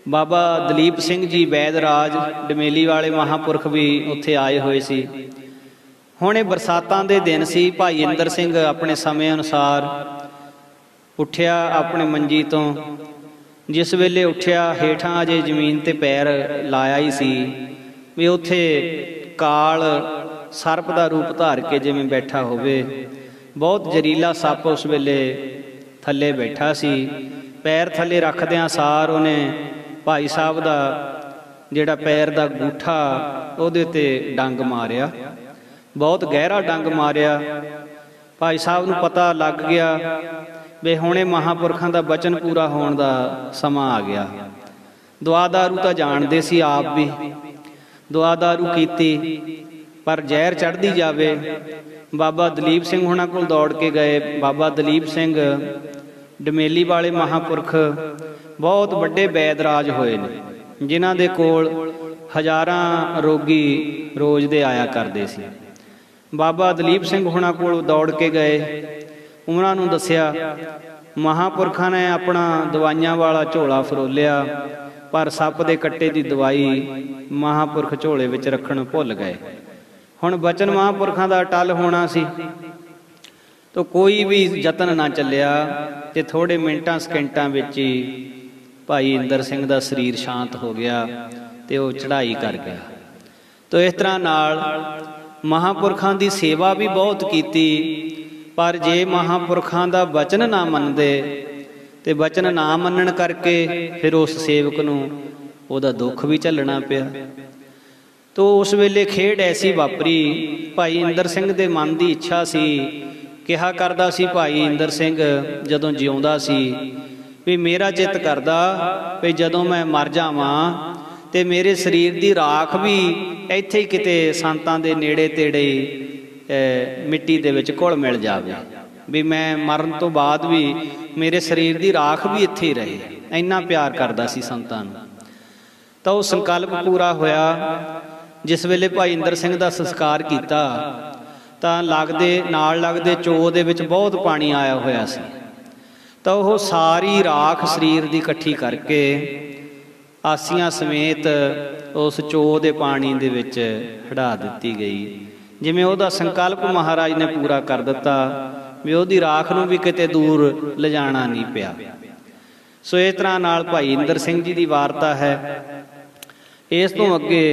ਬਾਬਾ ਦਲੀਪ ਸਿੰਘ ਜੀ ਵੈਦਰਾਜ ਡਮੇਲੀ ਵਾਲੇ ਮਹਾਂਪੁਰਖ ਵੀ ਉੱਥੇ ਆਏ ਹੋਏ ਸੀ। ਹੁਣ ਇਹ ਬਰਸਾਤਾਂ ਦੇ ਦਿਨ ਸੀ। ਭਾਈ ਇੰਦਰ ਸਿੰਘ ਆਪਣੇ ਸਮੇਂ ਅਨੁਸਾਰ ਉੱਠਿਆ ਆਪਣੇ ਮੰਜੀ ਤੋਂ। ਜਿਸ ਵੇਲੇ ਉੱਠਿਆ ਹੇਠਾਂ ਅਜੇ ਜ਼ਮੀਨ ਤੇ ਪੈਰ ਲਾਇਆ ਹੀ ਸੀ ਵੀ ਉੱਥੇ ਕਾਲ ਸਰਪ ਦਾ ਰੂਪ ਧਾਰ ਕੇ ਜਿਵੇਂ ਬੈਠਾ ਹੋਵੇ। ਬਹੁਤ ਜ਼ਹਿਰੀਲਾ ਸੱਪ ਉਸ ਵੇਲੇ ਥੱਲੇ ਬੈਠਾ ਸੀ। ਪੈਰ ਥੱਲੇ ਰੱਖਦਿਆਂ ਸਾਰ ਉਹਨੇ ਭਾਈ ਸਾਹਿਬ ਦਾ ਜਿਹੜਾ ਪੈਰ ਦਾ ਅੰਗੂਠਾ ਉਹਦੇ ਤੇ ਡੰਗ ਮਾਰਿਆ, ਬਹੁਤ ਗਹਿਰਾ ਡੰਗ ਮਾਰਿਆ। ਭਾਈ ਸਾਹਿਬ ਨੂੰ ਪਤਾ ਲੱਗ ਗਿਆ ਵੀ ਹੁਣੇ ਮਹਾਂਪੁਰਖਾਂ ਦਾ ਬਚਨ ਪੂਰਾ ਹੋਣ ਦਾ ਸਮਾਂ ਆ ਗਿਆ। ਦੁਆ ਦਾਰੂ ਤਾਂ ਜਾਣਦੇ ਸੀ ਆਪ ਵੀ, ਦੁਆ ਦਾਰੂ ਕੀਤੀ, ਪਰ ਜ਼ਹਿਰ ਚੜ੍ਹਦੀ ਜਾਵੇ। ਬਾਬਾ ਦਲੀਪ ਸਿੰਘ ਹੁਣਾਂ ਕੋਲ ਦੌੜ ਕੇ ਗਏ। ਬਾਬਾ ਦਲੀਪ ਸਿੰਘ ਡਮੇਲੀ ਵਾਲੇ ਮਹਾਂਪੁਰਖ ਬਹੁਤ ਵੱਡੇ ਵੈਦਰਾਜ ਹੋਏ ਨੇ, ਜਿਨ੍ਹਾਂ ਦੇ ਕੋਲ ਹਜ਼ਾਰਾਂ ਰੋਗੀ ਰੋਜ਼ ਦੇ ਆਇਆ ਕਰਦੇ ਸੀ। ਬਾਬਾ ਦਲੀਪ ਸਿੰਘ ਹੁਣਾਂ ਕੋਲ ਦੌੜ ਕੇ ਗਏ, ਉਹਨਾਂ ਨੂੰ ਦੱਸਿਆ। ਮਹਾਂਪੁਰਖਾਂ ਨੇ ਆਪਣਾ ਦਵਾਈਆਂ ਵਾਲਾ ਝੋਲਾ ਫਰੋਲਿਆ, ਪਰ ਸੱਪ ਦੇ ਕੱਟੇ ਦੀ ਦਵਾਈ ਮਹਾਂਪੁਰਖ ਝੋਲੇ ਵਿੱਚ ਰੱਖਣ ਭੁੱਲ ਗਏ। ਹੁਣ ਬਚਨ ਮਹਾਂਪੁਰਖਾਂ ਦਾ ਅਟੱਲ ਹੋਣਾ ਸੀ, ਤਾਂ ਕੋਈ ਵੀ ਯਤਨ ਨਾ ਚੱਲਿਆ ਤੇ ਥੋੜੇ ਮਿੰਟਾਂ ਸਕਿੰਟਾਂ ਵਿੱਚ ਹੀ ਭਾਈ ਇੰਦਰ ਸਿੰਘ ਦਾ ਸਰੀਰ ਸ਼ਾਂਤ ਹੋ ਗਿਆ ਤੇ ਉਹ ਚੜ੍ਹਾਈ ਕਰ ਗਿਆ। ਤਾਂ ਇਸ ਤਰ੍ਹਾਂ ਨਾਲ ਮਹਾਂਪੁਰਖਾਂ ਦੀ ਸੇਵਾ ਵੀ ਬਹੁਤ ਕੀਤੀ, ਪਰ ਜੇ ਮਹਾਂਪੁਰਖਾਂ ਦਾ ਬਚਨ ਨਾ ਮੰਨਦੇ ਤੇ ਬਚਨ ਨਾ ਮੰਨਣ ਕਰਕੇ ਫਿਰ ਉਸ ਸੇਵਕ ਨੂੰ ਉਹਦਾ ਦੁੱਖ ਵੀ ਝੱਲਣਾ ਪਿਆ। ਤੋ ਉਸ ਵੇਲੇ ਖੇਡ ਐਸੀ ਵਾਪਰੀ। ਭਾਈ ਇੰਦਰ ਸਿੰਘ ਦੇ ਮਨ ਦੀ ਇੱਛਾ ਸੀ, ਕਿਹਾ ਕਰਦਾ ਸੀ ਭਾਈ ਇੰਦਰ ਸਿੰਘ ਜਦੋਂ ਜਿਉਂਦਾ ਸੀ ਵੀ ਮੇਰਾ ਚਿੱਤ ਕਰਦਾ ਵੀ ਜਦੋਂ ਮੈਂ ਮਰ ਜਾਵਾਂ ਤੇ ਮੇਰੇ ਸਰੀਰ ਦੀ ਰਾਖ ਵੀ ਇੱਥੇ ਹੀ ਕਿਤੇ ਸੰਤਾਂ ਦੇ ਨੇੜੇ ਤੇੜੇ ਮਿੱਟੀ ਦੇ ਵਿੱਚ ਘੁਲ ਮਿਲ ਜਾਵੇ, ਵੀ ਮੈਂ ਮਰਨ ਤੋਂ ਬਾਅਦ ਵੀ ਮੇਰੇ ਸਰੀਰ ਦੀ ਰਾਖ ਵੀ ਇੱਥੇ ਹੀ ਰਹੇ। ਇੰਨਾ ਪਿਆਰ ਕਰਦਾ ਸੀ ਸੰਤਾਂ ਨੂੰ। ਤਾਂ ਉਹ ਸੰਕਲਪ ਪੂਰਾ ਹੋਇਆ। ਜਿਸ ਵੇਲੇ ਭਾਈ ਇੰਦਰ ਸਿੰਘ ਦਾ ਸੰਸਕਾਰ ਕੀਤਾ ਤਾਂ ਨਾਲ ਲੱਗਦੇ ਚੋਅ ਦੇ ਵਿੱਚ ਬਹੁਤ ਪਾਣੀ ਆਇਆ ਹੋਇਆ ਸੀ। ਤਾਂ ਉਹ ਸਾਰੀ ਰਾਖ ਸਰੀਰ ਦੀ ਇਕੱਠੀ ਕਰਕੇ ਆਸੀਆਂ ਸਮੇਤ ਉਸ ਚੋਅ ਦੇ ਪਾਣੀ ਦੇ ਵਿੱਚ ਹੜਾ ਦਿੱਤੀ ਗਈ। ਜਿਵੇਂ ਉਹਦਾ ਸੰਕਲਪ ਮਹਾਰਾਜ ਨੇ ਪੂਰਾ ਕਰ ਦਿੱਤਾ ਵੀ ਉਹਦੀ ਰਾਖ ਨੂੰ ਵੀ ਕਿਤੇ ਦੂਰ ਲਿਜਾਣਾ ਨਹੀਂ ਪਿਆ। ਸੋ ਇਸ ਤਰ੍ਹਾਂ ਨਾਲ ਭਾਈ ਇੰਦਰ ਸਿੰਘ ਜੀ ਦੀ ਵਾਰਤਾ ਹੈ। ਇਸ ਤੋਂ ਅੱਗੇ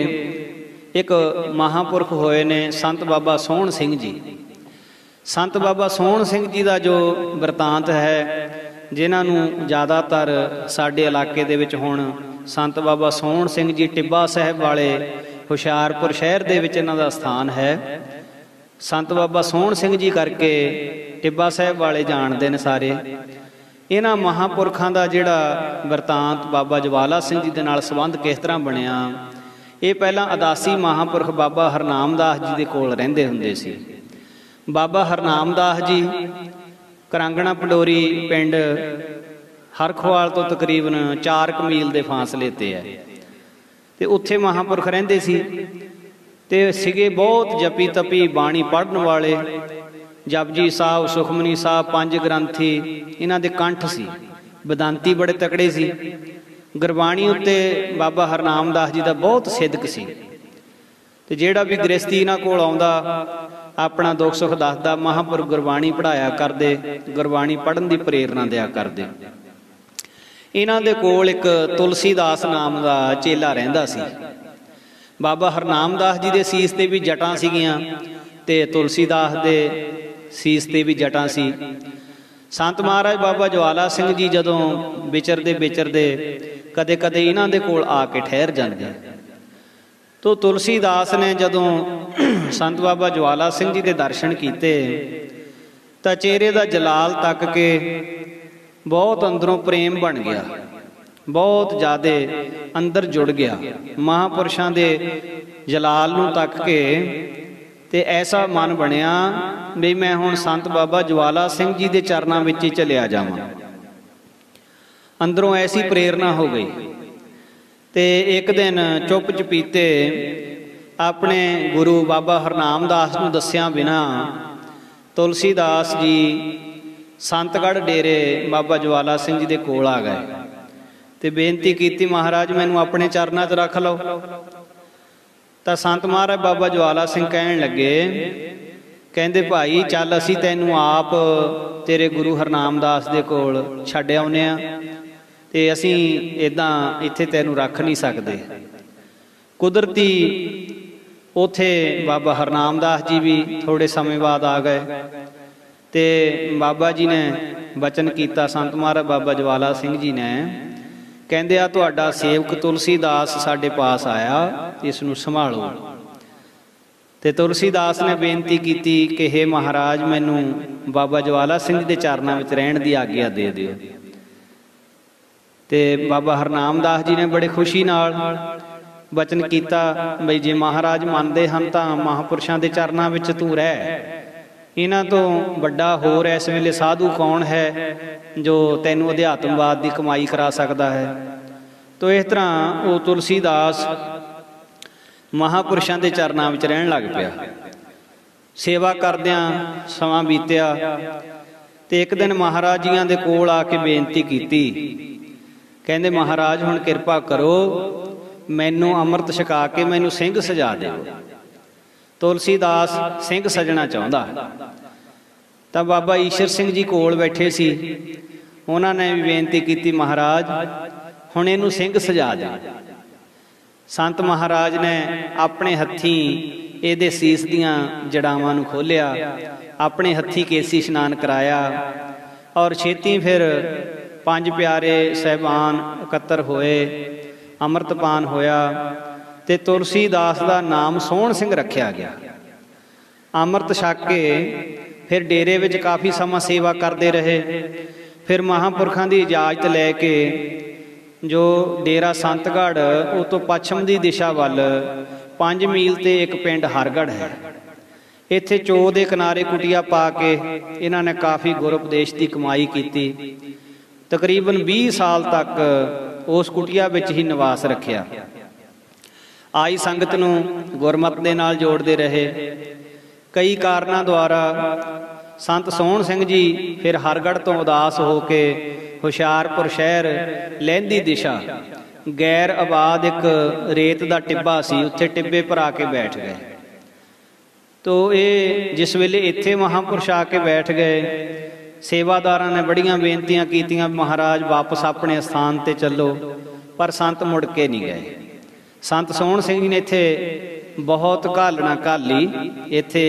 ਇੱਕ ਮਹਾਂਪੁਰਖ ਹੋਏ ਨੇ ਸੰਤ ਬਾਬਾ ਸੋਹਣ ਸਿੰਘ ਜੀ। ਸੰਤ ਬਾਬਾ ਸੋਹਣ ਸਿੰਘ ਜੀ ਦਾ ਜੋ ਬਿਰਤਾਂਤ ਹੈ, ਜਿਨ੍ਹਾਂ ਨੂੰ ਜ਼ਿਆਦਾਤਰ ਸਾਡੇ ਇਲਾਕੇ ਦੇ ਵਿੱਚ ਹੁਣ ਸੰਤ ਬਾਬਾ ਸੋਹਣ ਸਿੰਘ ਜੀ ਟਿੱਬਾ ਸਾਹਿਬ ਵਾਲੇ ਹੁਸ਼ਿਆਰਪੁਰ ਸ਼ਹਿਰ ਦੇ ਵਿੱਚ ਇਹਨਾਂ ਦਾ ਸਥਾਨ ਹੈ। ਸੰਤ ਬਾਬਾ ਸੋਹਣ ਸਿੰਘ ਜੀ ਕਰਕੇ ਟਿੱਬਾ ਸਾਹਿਬ ਵਾਲੇ ਜਾਣਦੇ ਨੇ ਸਾਰੇ। ਇਹਨਾਂ ਮਹਾਂਪੁਰਖਾਂ ਦਾ ਜਿਹੜਾ ਬਿਰਤਾਂਤ ਬਾਬਾ ਜਵਾਲਾ ਸਿੰਘ ਜੀ ਦੇ ਨਾਲ ਸੰਬੰਧ ਕਿਸ ਤਰ੍ਹਾਂ ਬਣਿਆ, ਇਹ ਪਹਿਲਾਂ ਅਦਾਸੀ ਮਹਾਂਪੁਰਖ ਬਾਬਾ ਹਰਨਾਮਦਾਸ ਜੀ ਦੇ ਕੋਲ ਰਹਿੰਦੇ ਹੁੰਦੇ ਸੀ। ਬਾਬਾ ਹਰਨਾਮਦਾਸ ਜੀ ਕਰਾਂਗਣਾ ਪੰਡੋਰੀ ਪਿੰਡ ਹਰਖਵਾਲ ਤੋਂ ਤਕਰੀਬਨ 4 ਮੀਲ ਦੇ ਫਾਸਲੇ ਤੇ ਹੈ, ਤੇ ਉੱਥੇ ਮਹਾਂਪੁਰਖ ਰਹਿੰਦੇ ਸੀ। ਤੇ ਸੀਗੇ ਬਹੁਤ ਜਪੀ ਤਪੀ ਬਾਣੀ ਪੜ੍ਹਨ ਵਾਲੇ, ਜਪਜੀ ਸਾਹਿਬ, ਸੁਖਮਨੀ ਸਾਹਿਬ, 5 ਗ੍ਰੰਥੀ ਇਹਨਾਂ ਦੇ ਕੰਠ ਸੀ। ਬੇਦਾਂਤੀ ਬੜੇ ਤਕੜੇ ਸੀ। ਗੁਰਬਾਣੀ ਉੱਤੇ ਬਾਬਾ ਹਰਨਾਮਦਾਸ ਜੀ ਦਾ ਬਹੁਤ ਸਿਦਕ ਸੀ। ਤੇ ਜਿਹੜਾ ਵੀ ਗ੍ਰਸਤੀ ਇਹਨਾਂ ਕੋਲ ਆਉਂਦਾ ਆਪਣਾ ਦੁੱਖ ਸੁੱਖ ਦੱਸਦਾ। ਮਹਾਂਪੁਰਖ ਗੁਰਬਾਣੀ ਪੜ੍ਹਾਇਆ ਕਰਦੇ, ਗੁਰਬਾਣੀ ਪੜ੍ਹਨ ਦੀ ਪ੍ਰੇਰਨਾ ਦਿਆ ਕਰਦੇ। ਇਹਨਾਂ ਦੇ ਕੋਲ ਇੱਕ ਤੁਲਸੀਦਾਸ ਨਾਮ ਦਾ ਚੇਲਾ ਰਹਿੰਦਾ ਸੀ। ਬਾਬਾ ਹਰਨਾਮਦਾਸ ਜੀ ਦੇ ਸੀਸ ਤੇ ਵੀ ਜਟਾਂ ਸੀਗੀਆਂ ਤੇ ਤੁਲਸੀਦਾਸ ਦੇ ਸੀਸ ਤੇ ਵੀ ਜਟਾਂ ਸੀ। ਸੰਤ ਮਹਾਰਾਜ ਬਾਬਾ ਜਵਾਲਾ ਸਿੰਘ ਜੀ ਜਦੋਂ ਵਿਚਰਦੇ ਕਦੇ ਕਦੇ ਇਹਨਾਂ ਦੇ ਕੋਲ ਆ ਕੇ ਠਹਿਰ ਜਾਂਦੇ। ਤੋ ਤੁਲਸੀਦਾਸ ਨੇ ਜਦੋਂ ਸੰਤ ਬਾਬਾ ਜਵਾਲਾ ਸਿੰਘ ਜੀ ਦੇ ਦਰਸ਼ਨ ਕੀਤੇ ਤਾਂ ਚਿਹਰੇ ਦਾ ਜਲਾਲ ਤੱਕ ਕੇ ਬਹੁਤ ਅੰਦਰੋਂ ਪ੍ਰੇਮ ਬਣ ਗਿਆ, ਬਹੁਤ ਜ਼ਿਆਦਾ ਅੰਦਰ ਜੁੜ ਗਿਆ ਮਹਾਂਪੁਰਸ਼ਾਂ ਦੇ ਜਲਾਲ ਨੂੰ ਤੱਕ ਕੇ। ਤੇ ਐਸਾ ਮਨ ਬਣਿਆ ਵੀ ਮੈਂ ਹੁਣ ਸੰਤ ਬਾਬਾ ਜਵਾਲਾ ਸਿੰਘ ਜੀ ਦੇ ਚਰਨਾਂ ਵਿੱਚ ਹੀ ਚਲਿਆ ਜਾਵਾਂ। ਅੰਦਰੋਂ ਐਸੀ ਪ੍ਰੇਰਨਾ ਹੋ ਗਈ। ਤੇ ਇੱਕ ਦਿਨ ਚੁੱਪ ਚਪੀਤੇ ਆਪਣੇ ਗੁਰੂ ਬਾਬਾ ਹਰਨਾਮਦਾਸ ਨੂੰ ਦੱਸਿਆਂ ਬਿਨਾ ਤੁਲਸੀਦਾਸ ਜੀ ਸੰਤਗੜ੍ਹ ਡੇਰੇ ਬਾਬਾ ਜਵਾਲਾ ਸਿੰਘ ਜੀ ਦੇ ਕੋਲ ਆ ਗਏ ਤੇ ਬੇਨਤੀ ਕੀਤੀ, ਮਹਾਰਾਜ ਮੈਨੂੰ ਆਪਣੇ ਚਰਨਾਂ 'ਚ ਰੱਖ ਲਓ। ਤਾਂ ਸੰਤ ਮਹਾਰਾਜ ਬਾਬਾ ਜਵਾਲਾ ਸਿੰਘ ਕਹਿਣ ਲੱਗੇ, ਕਹਿੰਦੇ ਭਾਈ ਚੱਲ ਅਸੀਂ ਤੈਨੂੰ ਆਪ ਤੇਰੇ ਗੁਰੂ ਹਰਨਾਮਦਾਸ ਦੇ ਕੋਲ ਛੱਡ ਆਉਂਦੇ ਹਾਂ, ਤੇ ਅਸੀਂ ਇੱਦਾਂ ਇੱਥੇ ਤੈਨੂੰ ਰੱਖ ਨਹੀਂ ਸਕਦੇ। ਕੁਦਰਤੀ ਉੱਥੇ ਬਾਬਾ ਹਰਨਾਮਦਾਸ ਜੀ ਵੀ ਥੋੜ੍ਹੇ ਸਮੇਂ ਬਾਅਦ ਆ ਗਏ ਤੇ ਬਾਬਾ ਜੀ ਨੇ ਬਚਨ ਕੀਤਾ, ਸੰਤ ਮਹਾਰਾਜ ਬਾਬਾ ਜਵਾਲਾ ਸਿੰਘ ਜੀ ਨੇ, ਕਹਿੰਦੇ ਆ ਤੁਹਾਡਾ ਸੇਵਕ ਤੁਲਸੀਦਾਸ ਸਾਡੇ ਪਾਸ ਆਇਆ, ਇਸ ਨੂੰ ਸੰਭਾਲੋ। ਤੇ ਤੁਲਸੀਦਾਸ ਨੇ ਬੇਨਤੀ ਕੀਤੀ ਕਿ ਹੇ ਮਹਾਰਾਜ, ਮੈਨੂੰ ਬਾਬਾ ਜਵਾਲਾ ਸਿੰਘ ਜੀ ਦੇ ਚਰਨਾਂ ਵਿੱਚ ਰਹਿਣ ਦੀ ਆਗਿਆ ਦੇ ਦਿਓ। ਤੇ ਬਾਬਾ ਹਰਨਾਮਦਾਸ ਜੀ ਨੇ ਬੜੇ ਖੁਸ਼ੀ ਨਾਲ ਬਚਨ ਕੀਤਾ ਬਈ ਜੇ ਮਹਾਰਾਜ ਮੰਨਦੇ ਹਨ ਤਾਂ ਮਹਾਂਪੁਰਸ਼ਾਂ ਦੇ ਚਰਨਾਂ ਵਿੱਚ ਤੂੰ ਰਹਿ। ਇਹਨਾਂ ਤੋਂ ਵੱਡਾ ਹੋਰ ਇਸ ਵੇਲੇ ਸਾਧੂ ਕੌਣ ਹੈ ਜੋ ਤੈਨੂੰ ਅਧਿਆਤਮਵਾਦ ਦੀ ਕਮਾਈ ਕਰਾ ਸਕਦਾ ਹੈ। ਤੋ ਇਸ ਤਰ੍ਹਾਂ ਉਹ ਤੁਲਸੀਦਾਸ ਮਹਾਂਪੁਰਸ਼ਾਂ ਦੇ ਚਰਨਾਂ ਵਿੱਚ ਰਹਿਣ ਲੱਗ ਪਿਆ। ਸੇਵਾ ਕਰਦਿਆਂ ਸਮਾਂ ਬੀਤਿਆ ਤੇ ਇੱਕ ਦਿਨ ਮਹਾਰਾਜ ਜੀਆਂ ਦੇ ਕੋਲ ਆ ਕੇ ਬੇਨਤੀ ਕੀਤੀ, ਕਹਿੰਦੇ ਮਹਾਰਾਜ ਹੁਣ ਕਿਰਪਾ ਕਰੋ, ਮੈਨੂੰ ਅੰਮ੍ਰਿਤ ਛਕਾ ਕੇ ਮੈਨੂੰ ਸਿੰਘ ਸਜਾ ਦਿਓ। ਤੁਲਸੀਦਾਸ ਸਿੰਘ ਸਜਣਾ ਚਾਹੁੰਦਾ ਤਾਂ ਬਾਬਾ ਈਸ਼ਰ ਸਿੰਘ ਜੀ ਕੋਲ ਬੈਠੇ ਸੀ, ਉਹਨਾਂ ਨੇ ਵੀ ਬੇਨਤੀ ਕੀਤੀ, ਮਹਾਰਾਜ ਹੁਣ ਇਹਨੂੰ ਸਿੰਘ ਸਜਾ ਦਿਓ। ਸੰਤ ਮਹਾਰਾਜ ਨੇ ਆਪਣੇ ਹੱਥੀਂ ਇਹਦੇ ਸੀਸ ਦੀਆਂ ਜੜਾਵਾਂ ਨੂੰ ਖੋਲ੍ਹਿਆ, ਆਪਣੇ ਹੱਥੀਂ ਕੇਸੀ ਇਸ਼ਨਾਨ ਕਰਾਇਆ ਔਰ ਛੇਤੀ ਫਿਰ 5 ਪਿਆਰੇ ਸਾਹਿਬਾਨ ਇਕੱਤਰ ਹੋਏ, ਅੰਮ੍ਰਿਤਪਾਨ ਹੋਇਆ ਤੇ ਤੁਲਸੀਦਾਸ ਦਾ ਨਾਮ ਸੋਹਣ ਸਿੰਘ ਰੱਖਿਆ ਗਿਆ। ਅੰਮ੍ਰਿਤ ਛਕ ਕੇ ਫਿਰ ਡੇਰੇ ਵਿੱਚ ਕਾਫੀ ਸਮਾਂ ਸੇਵਾ ਕਰਦੇ ਰਹੇ। ਫਿਰ ਮਹਾਂਪੁਰਖਾਂ ਦੀ ਇਜਾਜ਼ਤ ਲੈ ਕੇ ਜੋ ਡੇਰਾ ਸੰਤਗੜ੍ਹ, ਉਹ ਤੋਂ ਪੱਛਮ ਦੀ ਦਿਸ਼ਾ ਵੱਲ 5 ਮੀਲ ਤੇ ਇੱਕ ਪਿੰਡ ਹਰਗੜ੍ਹ ਹੈ। ਇੱਥੇ ਚੋ ਦੇ ਕਿਨਾਰੇ ਕੁਟੀਆ ਪਾ ਕੇ ਇਹਨਾਂ ਨੇ ਕਾਫੀ ਗੁਰ ਉਪਦੇਸ਼ ਦੀ ਕਮਾਈ ਕੀਤੀ। ਤਕਰੀਬਨ 20 ਸਾਲ ਤੱਕ ਉਸ ਕੁਟੀਆ ਵਿੱਚ ਹੀ ਨਿਵਾਸ ਰੱਖਿਆ। ਆਈ ਸੰਗਤ ਨੂੰ ਗੁਰਮਤਿ ਦੇ ਨਾਲ ਜੋੜਦੇ ਰਹੇ। ਕਈ ਕਾਰਨਾਂ ਦੁਆਰਾ ਸੰਤ ਸੋਹਣ ਸਿੰਘ ਜੀ ਫਿਰ ਹਰਗੜ੍ਹ ਤੋਂ ਉਦਾਸ ਹੋ ਕੇ ਹੁਸ਼ਿਆਰਪੁਰ ਸ਼ਹਿਰ ਲਹਿੰਦੀ ਦਿਸ਼ਾ ਗੈਰ ਆਬਾਦ ਇੱਕ ਰੇਤ ਦਾ ਟਿੱਬਾ ਸੀ, ਉੱਥੇ ਟਿੱਬੇ ਪਰ ਆ ਕੇ ਬੈਠ ਗਏ। ਤੋ ਇਹ ਜਿਸ ਵੇਲੇ ਇੱਥੇ ਮਹਾਂਪੁਰਸ਼ ਆ ਕੇ ਬੈਠ ਗਏ, ਸੇਵਾਦਾਰਾਂ ਨੇ ਬੜੀਆਂ ਬੇਨਤੀਆਂ ਕੀਤੀਆਂ, ਮਹਾਰਾਜ ਵਾਪਸ ਆਪਣੇ ਸਥਾਨ ਤੇ ਚੱਲੋ, ਪਰ ਸੰਤ ਮੁੜ ਕੇ ਨਹੀਂ ਗਏ। ਸੰਤ ਸੋਹਣ ਸਿੰਘ ਜੀ ਨੇ ਇੱਥੇ ਬਹੁਤ ਘਾਲਣਾ ਘਾਲੀ। ਇੱਥੇ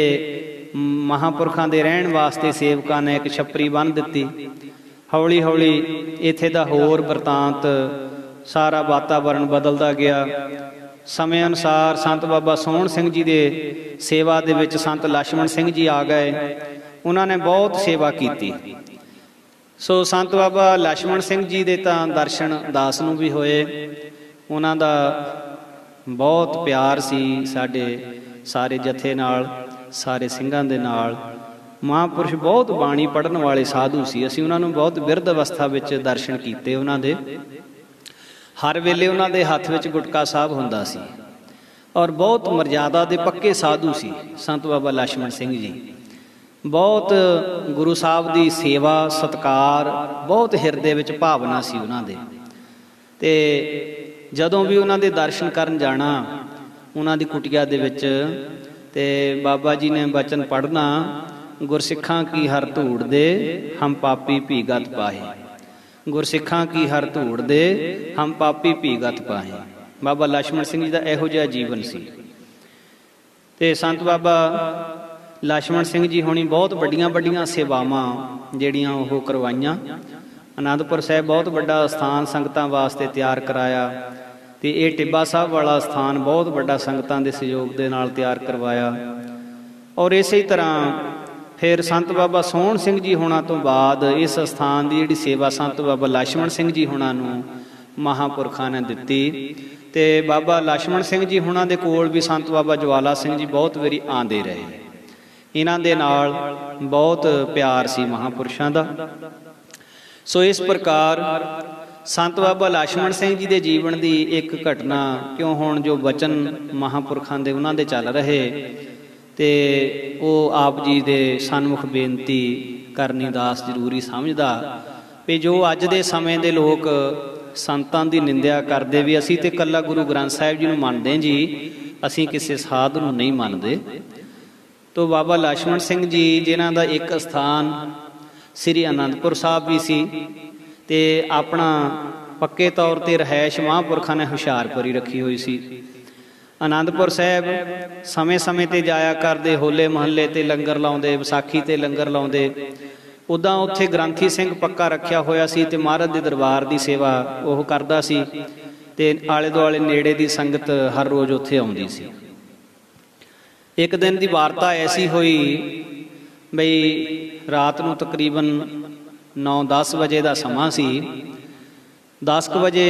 ਮਹਾਂਪੁਰਖਾਂ ਦੇ ਰਹਿਣ ਵਾਸਤੇ ਸੇਵਕਾਂ ਨੇ ਇੱਕ ਛੱਪਰੀ ਬੰਨ੍ਹ ਦਿੱਤੀ। ਹੌਲੀ ਹੌਲੀ ਇੱਥੇ ਦਾ ਹੋਰ ਵਰਤਾਂਤ, ਸਾਰਾ ਵਾਤਾਵਰਣ ਬਦਲਦਾ ਗਿਆ। ਸਮੇਂ ਅਨੁਸਾਰ ਸੰਤ ਬਾਬਾ ਸੋਹਣ ਸਿੰਘ ਜੀ ਦੇ ਸੇਵਾ ਦੇ ਵਿੱਚ ਸੰਤ ਲਛਮਣ ਸਿੰਘ ਜੀ ਆ ਗਏ। ਉਹਨਾਂ ਨੇ ਬਹੁਤ ਸੇਵਾ ਕੀਤੀ। ਸੋ ਸੰਤ ਬਾਬਾ ਲਛਮਣ ਸਿੰਘ ਜੀ ਦੇ ਤਾਂ ਦਰਸ਼ਨ ਦਾਸ ਨੂੰ ਵੀ ਹੋਏ। ਉਹਨਾਂ ਦਾ ਬਹੁਤ ਪਿਆਰ ਸੀ ਸਾਡੇ ਸਾਰੇ ਜਥੇ ਨਾਲ, ਸਾਰੇ ਸਿੰਘਾਂ ਦੇ ਨਾਲ। ਮਹਾਂਪੁਰਸ਼ ਬਹੁਤ ਬਾਣੀ ਪੜ੍ਹਨ ਵਾਲੇ ਸਾਧੂ ਸੀ। ਅਸੀਂ ਉਹਨਾਂ ਨੂੰ ਬਹੁਤ ਬਿਰਧ ਅਵਸਥਾ ਵਿੱਚ ਦਰਸ਼ਨ ਕੀਤੇ ਉਹਨਾਂ ਦੇ। ਹਰ ਵੇਲੇ ਉਹਨਾਂ ਦੇ ਹੱਥ ਵਿੱਚ ਗੁਟਕਾ ਸਾਹਿਬ ਹੁੰਦਾ ਸੀ ਔਰ ਬਹੁਤ ਮਰਜ਼ਾਦਾ ਦੇ ਪੱਕੇ ਸਾਧੂ ਸੀ ਸੰਤ ਬਾਬਾ ਲਛਮਣ ਸਿੰਘ ਜੀ। ਬਹੁਤ ਗੁਰੂ ਸਾਹਿਬ ਦੀ ਸੇਵਾ ਸਤਿਕਾਰ, ਬਹੁਤ ਹਿਰਦੇ ਵਿੱਚ ਭਾਵਨਾ ਸੀ ਉਹਨਾਂ ਦੇ। ਤੇ ਜਦੋਂ ਵੀ ਉਹਨਾਂ ਦੇ ਦਰਸ਼ਨ ਕਰਨ ਜਾਣਾ ਉਹਨਾਂ ਦੀ ਕੁਟੀਆ ਦੇ ਵਿੱਚ, ਤੇ ਬਾਬਾ ਜੀ ਨੇ ਬਚਨ ਪੜ੍ਹਨਾ, ਗੁਰਸਿੱਖਾਂ ਕੀ ਹਰ ਧੂੜ ਦੇ ਹਮ ਪਾਪੀ ਭੀਗਤ ਪਾਹੇ, ਗੁਰਸਿੱਖਾਂ ਕੀ ਹਰ ਧੂੜ ਦੇ ਹਮ ਪਾਪੀ ਭੀਗਤ ਪਾਹੇ। ਬਾਬਾ ਲਛਮਣ ਸਿੰਘ ਜੀ ਦਾ ਇਹੋ ਜਿਹਾ ਜੀਵਨ ਸੀ। ਤੇ ਸੰਤ ਬਾਬਾ ਲਛਮਣ ਸਿੰਘ ਜੀ ਹੋਣੀ ਬਹੁਤ ਵੱਡੀਆਂ ਵੱਡੀਆਂ ਸੇਵਾਵਾਂ ਜਿਹੜੀਆਂ ਉਹ ਕਰਵਾਈਆਂ। ਅਨੰਦਪੁਰ ਸਾਹਿਬ ਬਹੁਤ ਵੱਡਾ ਸਥਾਨ ਸੰਗਤਾਂ ਵਾਸਤੇ ਤਿਆਰ ਕਰਾਇਆ ਤੇ ਇਹ ਟਿੱਬਾ ਸਾਹਿਬ ਵਾਲਾ ਸਥਾਨ ਬਹੁਤ ਵੱਡਾ ਸੰਗਤਾਂ ਦੇ ਸਹਿਯੋਗ ਦੇ ਨਾਲ ਤਿਆਰ ਕਰਵਾਇਆ। ਔਰ ਇਸੇ ਤਰ੍ਹਾਂ ਫਿਰ ਸੰਤ ਬਾਬਾ ਸੋਹਣ ਸਿੰਘ ਜੀ ਹੋਣਾ ਤੋਂ ਬਾਅਦ ਇਸ ਸਥਾਨ ਦੀ ਜਿਹੜੀ ਸੇਵਾ ਸੰਤ ਬਾਬਾ ਲਛਮਣ ਸਿੰਘ ਜੀ ਹੋਣਾ ਨੂੰ ਮਹਾਂਪੁਰਖਾਂ ਨੇ ਦਿੱਤੀ। ਤੇ ਬਾਬਾ ਲਛਮਣ ਸਿੰਘ ਜੀ ਹੋਣਾ ਦੇ ਕੋਲ ਵੀ ਸੰਤ ਬਾਬਾ ਜਵਾਲਾ ਸਿੰਘ ਜੀ ਬਹੁਤ ਵਾਰੀ ਆਉਂਦੇ ਰਹੇ। ਇਹਨਾਂ ਦੇ ਨਾਲ ਬਹੁਤ ਪਿਆਰ ਸੀ ਮਹਾਂਪੁਰਸ਼ਾਂ ਦਾ। ਸੋ ਇਸ ਪ੍ਰਕਾਰ ਸੰਤ ਬਾਬਾ ਲਛਮਣ ਸਿੰਘ ਜੀ ਦੇ ਜੀਵਨ ਦੀ ਇੱਕ ਘਟਨਾ, ਕਿਉਂ ਹੁਣ ਜੋ ਬਚਨ ਮਹਾਂਪੁਰਖਾਂ ਦੇ ਉਹਨਾਂ ਦੇ ਚੱਲ ਰਹੇ ਤੇ ਉਹ ਆਪ ਜੀ ਦੇ ਸਨਮੁਖ ਬੇਨਤੀ ਕਰਨੀ ਦਾਸ ਜ਼ਰੂਰੀ ਸਮਝਦਾ ਵੀ ਜੋ ਅੱਜ ਦੇ ਸਮੇਂ ਦੇ ਲੋਕ ਸੰਤਾਂ ਦੀ ਨਿੰਦਿਆ ਕਰਦੇ ਵੀ ਅਸੀਂ ਤੇ ਇਕੱਲਾ ਗੁਰੂ ਗ੍ਰੰਥ ਸਾਹਿਬ ਜੀ ਨੂੰ ਮੰਨਦੇ ਜੀ, ਅਸੀਂ ਕਿਸੇ ਸਾਧ ਨੂੰ ਨਹੀਂ ਮੰਨਦੇ। ਤੋ ਬਾਬਾ ਲਛਮਣ ਸਿੰਘ ਜੀ ਜਿਨ੍ਹਾਂ ਦਾ ਇੱਕ ਸਥਾਨ ਸ੍ਰੀ ਅਨੰਦਪੁਰ ਸਾਹਿਬ ਵੀ ਸੀ ਤੇ ਆਪਣਾ ਪੱਕੇ ਤੌਰ ਤੇ ਰਿਹਾਇਸ਼ ਮਹਾਂਪੁਰਖਾਂ ਨੇ ਹੁਸ਼ਿਆਰਪੁਰ ਹੀ ਰੱਖੀ ਹੋਈ ਸੀ। आनंदपुर साहब समय समय ते जाया करते, होले महल्ले ते लंगर लाउंदे, विसाखी ते लंगर लाउंदे। उदां उत्थे ग्रंथी सिंह पक्का रखिया होया सी ते महाराज दे दरबार दी सेवा ओह करदा सी ते आले दुआले नेड़े दी संगत हर रोज़ उत्थे आउंदी सी। एक दिन दी वारता ऐसी हुई बई रात नूं तकरीबन 9-10 बजे दा समा सी। 10 बजे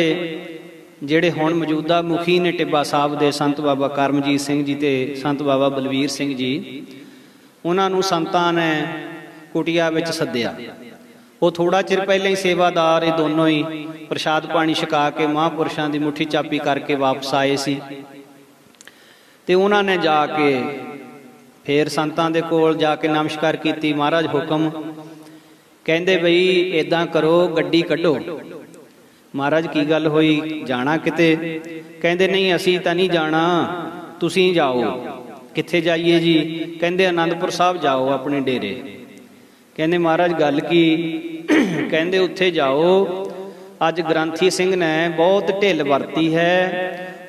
ਜਿਹੜੇ ਹੁਣ ਮੌਜੂਦਾ ਮੁਖੀ ਨੇ ਟਿੱਬਾ ਸਾਹਿਬ ਦੇ ਸੰਤ ਬਾਬਾ ਕਰਮਜੀਤ ਸਿੰਘ ਜੀ ਤੇ ਸੰਤ ਬਾਬਾ ਬਲਵੀਰ ਸਿੰਘ ਜੀ, ਉਹਨਾਂ ਨੂੰ ਸੰਤਾਂ ਨੇ ਕੁਟੀਆ ਵਿੱਚ ਸੱਦਿਆ। ਉਹ ਥੋੜਾ ਚਿਰ ਪਹਿਲਾਂ ਹੀ ਸੇਵਾਦਾਰ ਇਹ ਦੋਨੋਂ ਹੀ ਪ੍ਰਸ਼ਾਦ ਪਾਣੀ ਛਕਾ ਕੇ ਮਹਾਂਪੁਰਸ਼ਾਂ ਦੀ ਮੁੱਠੀ ਚਾਪੀ ਕਰਕੇ ਵਾਪਸ ਆਏ ਸੀ ਤੇ ਉਹਨਾਂ ਨੇ ਜਾ ਕੇ ਫਿਰ ਸੰਤਾਂ ਦੇ ਕੋਲ ਜਾ ਕੇ ਨਮਸਕਾਰ ਕੀਤੀ। ਮਹਾਰਾਜ ਹੁਕਮ, ਕਹਿੰਦੇ ਬਈ ਇਦਾਂ ਕਰੋ, ਗੱਡੀ ਕੱਢੋ। महाराज की गल हुई, जाना किते? कहते नहीं असी तो नहीं जाना, तुसी जाओ। कित्थे जाइए जी? कहते आनंदपुर साहब जाओ अपने डेरे। कहते महाराज गल की? कहते उत्थे जाओ, अज ग्रंथी सिंह ने बहुत ढिल वरती है,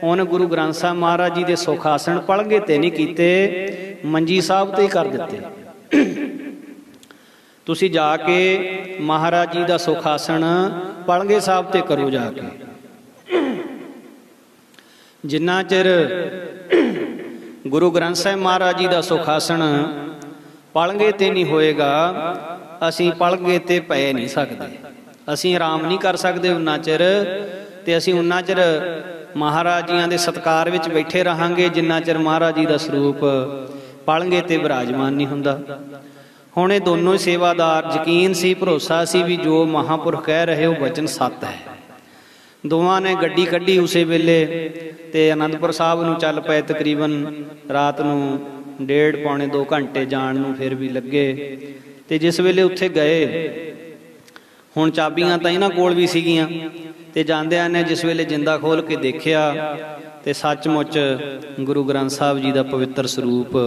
उन्हें गुरु ग्रंथ साहब महाराज जी के सुख आसन पलगे ते नहीं कीते, मंजी साहब ते ही कर दिते। तुसी जाके महाराज जी का सुख आसन पलगे साहब ते करो जाके। जिन्ना चिर गुरु ग्रंथ साहब महाराज जी का सुख आसन पलगे ते नहीं होएगा, असी पलगे ते पै नहीं सकते, असी आराम नहीं कर सकते उन्ना चिर, ते असी उन्ना चिर महाराज जियां दे सत्कार विच बैठे रहांगे जिन्ना चिर महाराज जी का स्वरूप पलगे ते विराजमान नहीं हुंदा। हुण ये दोनों सेवादार यकीन सी, भरोसा सी भी जो महापुरख कह रहे हो वचन सत्य है। दोवां ने गड्डी कड्डी उसे वेले ते आनंदपुर साहब नूं चल पए। तकरीबन रात नूं 1.5-2 घंटे जाण नूं फिर भी लगे ते जिस वेले उत्थे गए, हुण चाबियां तां इन्हां कोल भी सीगियां ते जांदिआं ने जिस वेले जिंदा खोल के देखिया ते सचमुच गुरु ग्रंथ साहब जी दा पवित्र स्वरूप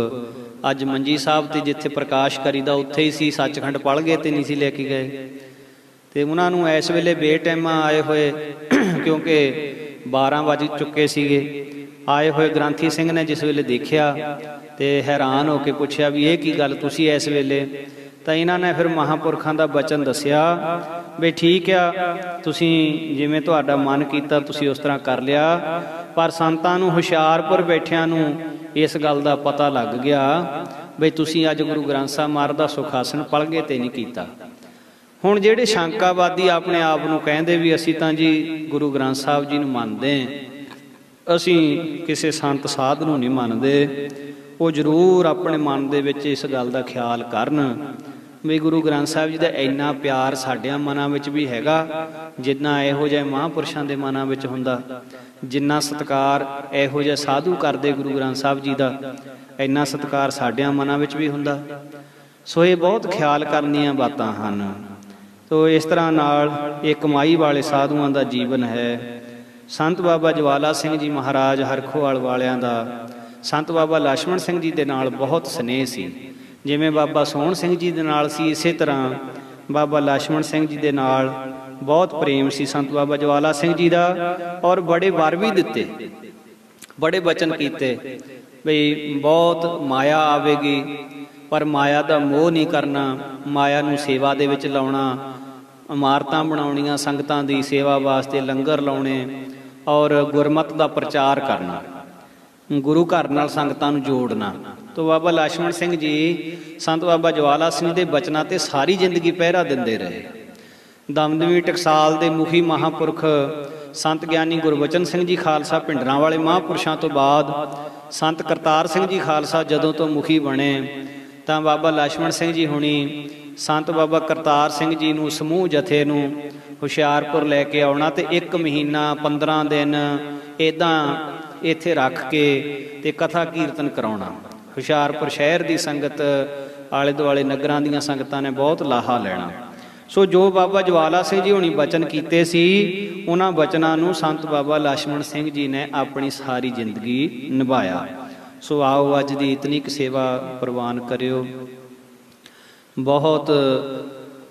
अज मंजी साहब ते जिथे प्रकाश करीदा उत्थे ही सी, सचखंड पलगे ते नहीं सी लेके गए। ते उन्हां नूं इस वेले बेटैमा आए हुए क्योंकि 12 वज चुके सीगे, आए हुए ग्रंथी सिंह ने जिस वेले देखिया ते हैरान होके पुछया भी ये की गल तुसी इस वेले? तां इन्हां ने फिर महापुरखां दा वचन दस्सिया भी ठीक आ, तुसी जिवें तुहाडा मन कीता तुसी उस तरह कर लिया, पर संतां नूं हुशियारपुर बैठियां नूं इस गल का पता लग गया बई तुसी अज गुरु ग्रंथ साहब महाराज दा सुख आसन पलगे ते नहीं कीता। हुण जिहड़े शंकावादी अपने आप नूं कहंदे भी असीं तां जी गुरु ग्रंथ साहब जी नूं मनदे, असीं किसी संत साध नूं नहीं मनदे, वो जरूर अपने मन दे विच इस गल दा ख्याल करन भी गुरु ग्रंथ साहब जी का इन्ना प्यार साडियां मनां विच भी हैगा जिन्ना इहो जिहे महापुरुषां दे मनां विच हुंदा, जिन्ना सत्कार इहो जिहे साधु करदे गुरु ग्रंथ साहब जी का इन्ना सत्कार साडियां मनां विच भी हुंदा। सो ये बहुत ख्याल करनियां बातां हन। तो इस तरह नाल ये कमाई वाले साधुआं दा जीवन है। संत बाबा ज्वाला सिंह जी महाराज हरखोवाल वालियां दा संत बाबा लक्ष्मण सिंह जी दे नाल बहुत स्नेह सी, जिवें बाबा सोहण सिंह जी दे नाल सी, इसे तरह बाबा लक्ष्मण सिंह जी दे नाल बहुत प्रेम सी संत बाबा ज्वाला सिंह जी दा। और बड़े वर भी दिते, बड़े वचन कीते बई बहुत माया आवेगी पर माया दा मोह नहीं करना, माया नूं सेवा दे विच लाउणा, इमारतां बनाउणीਆਂ संगतां दी सेवा वास्ते, लंगर लाउणे और गुरमत दा प्रचार करना, गुरु घर नाल संगतां नूं जोड़ना। तो बाबा लक्ष्मण सिंह जी संत बाबा ज्वाला सिंह दे बचनां ते सारी जिंदगी पहरा दिंदे रहे। दमदमी टकसाल दे मुखी महापुरख संत ज्ञानी गुरबचन सिंह जी खालसा भिंडरां वाले महापुरुषां तो बाद संत करतार सिंह जी खालसा जदों तो मुखी बने तां बाबा लक्ष्मण सिंह जी हुणी संत बाबा करतार सिंह जी नूं समूह जथे नूं हुशियारपुर लैके आउणा ते 1 महीना 15 दिन इदां इत्थे रख के ते कथा कीर्तन कराउणा। हुशियारपुर शहर की संगत आले दुआले नगरां दीआं संगतां ने बहुत लाहा लैणा। सो जो बाबा ज्वाला सिंह जी हुणी बचन कीते सी उन्हां बचनां नूं संत बाबा लक्ष्मण सिंह जी ने अपनी सारी जिंदगी निभाया। सो आओ अज दी इतनी क सेवा प्रवान करियो। बहुत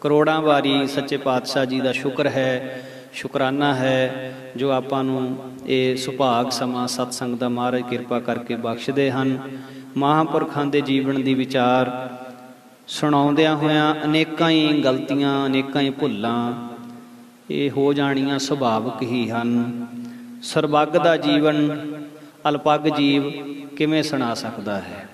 करोड़ां वारी सच्चे पातशाह जी का शुक्र है ਸ਼ੁਕਰਾਨਾ ਹੈ ਜੋ ਆਪਾਂ ਨੂੰ ਇਹ ਸੁਭਾਗ ਸਮਾਂ ਸਤਸੰਗ ਦਾ ਮਹਾਰਾਜ ਕਿਰਪਾ ਕਰਕੇ ਬਖਸ਼ਦੇ ਹਨ। ਮਹਾਂਪੁਰਖਾਂ ਦੇ ਜੀਵਨ ਦੀ ਵਿਚਾਰ ਸੁਣਾਉਂਦਿਆਂ ਹੋਇਆਂ ਅਨੇਕਾਂ ਹੀ ਗਲਤੀਆਂ, ਅਨੇਕਾਂ ਹੀ ਭੁੱਲਾਂ ਇਹ ਹੋ ਜਾਣੀਆਂ ਸੁਭਾਵਿਕ ਹੀ ਹਨ। ਸਰਬੱਗ ਦਾ ਜੀਵਨ ਅਲਪੱਗ ਜੀਵ ਕਿਵੇਂ ਸੁਣਾ ਸਕਦਾ ਹੈ।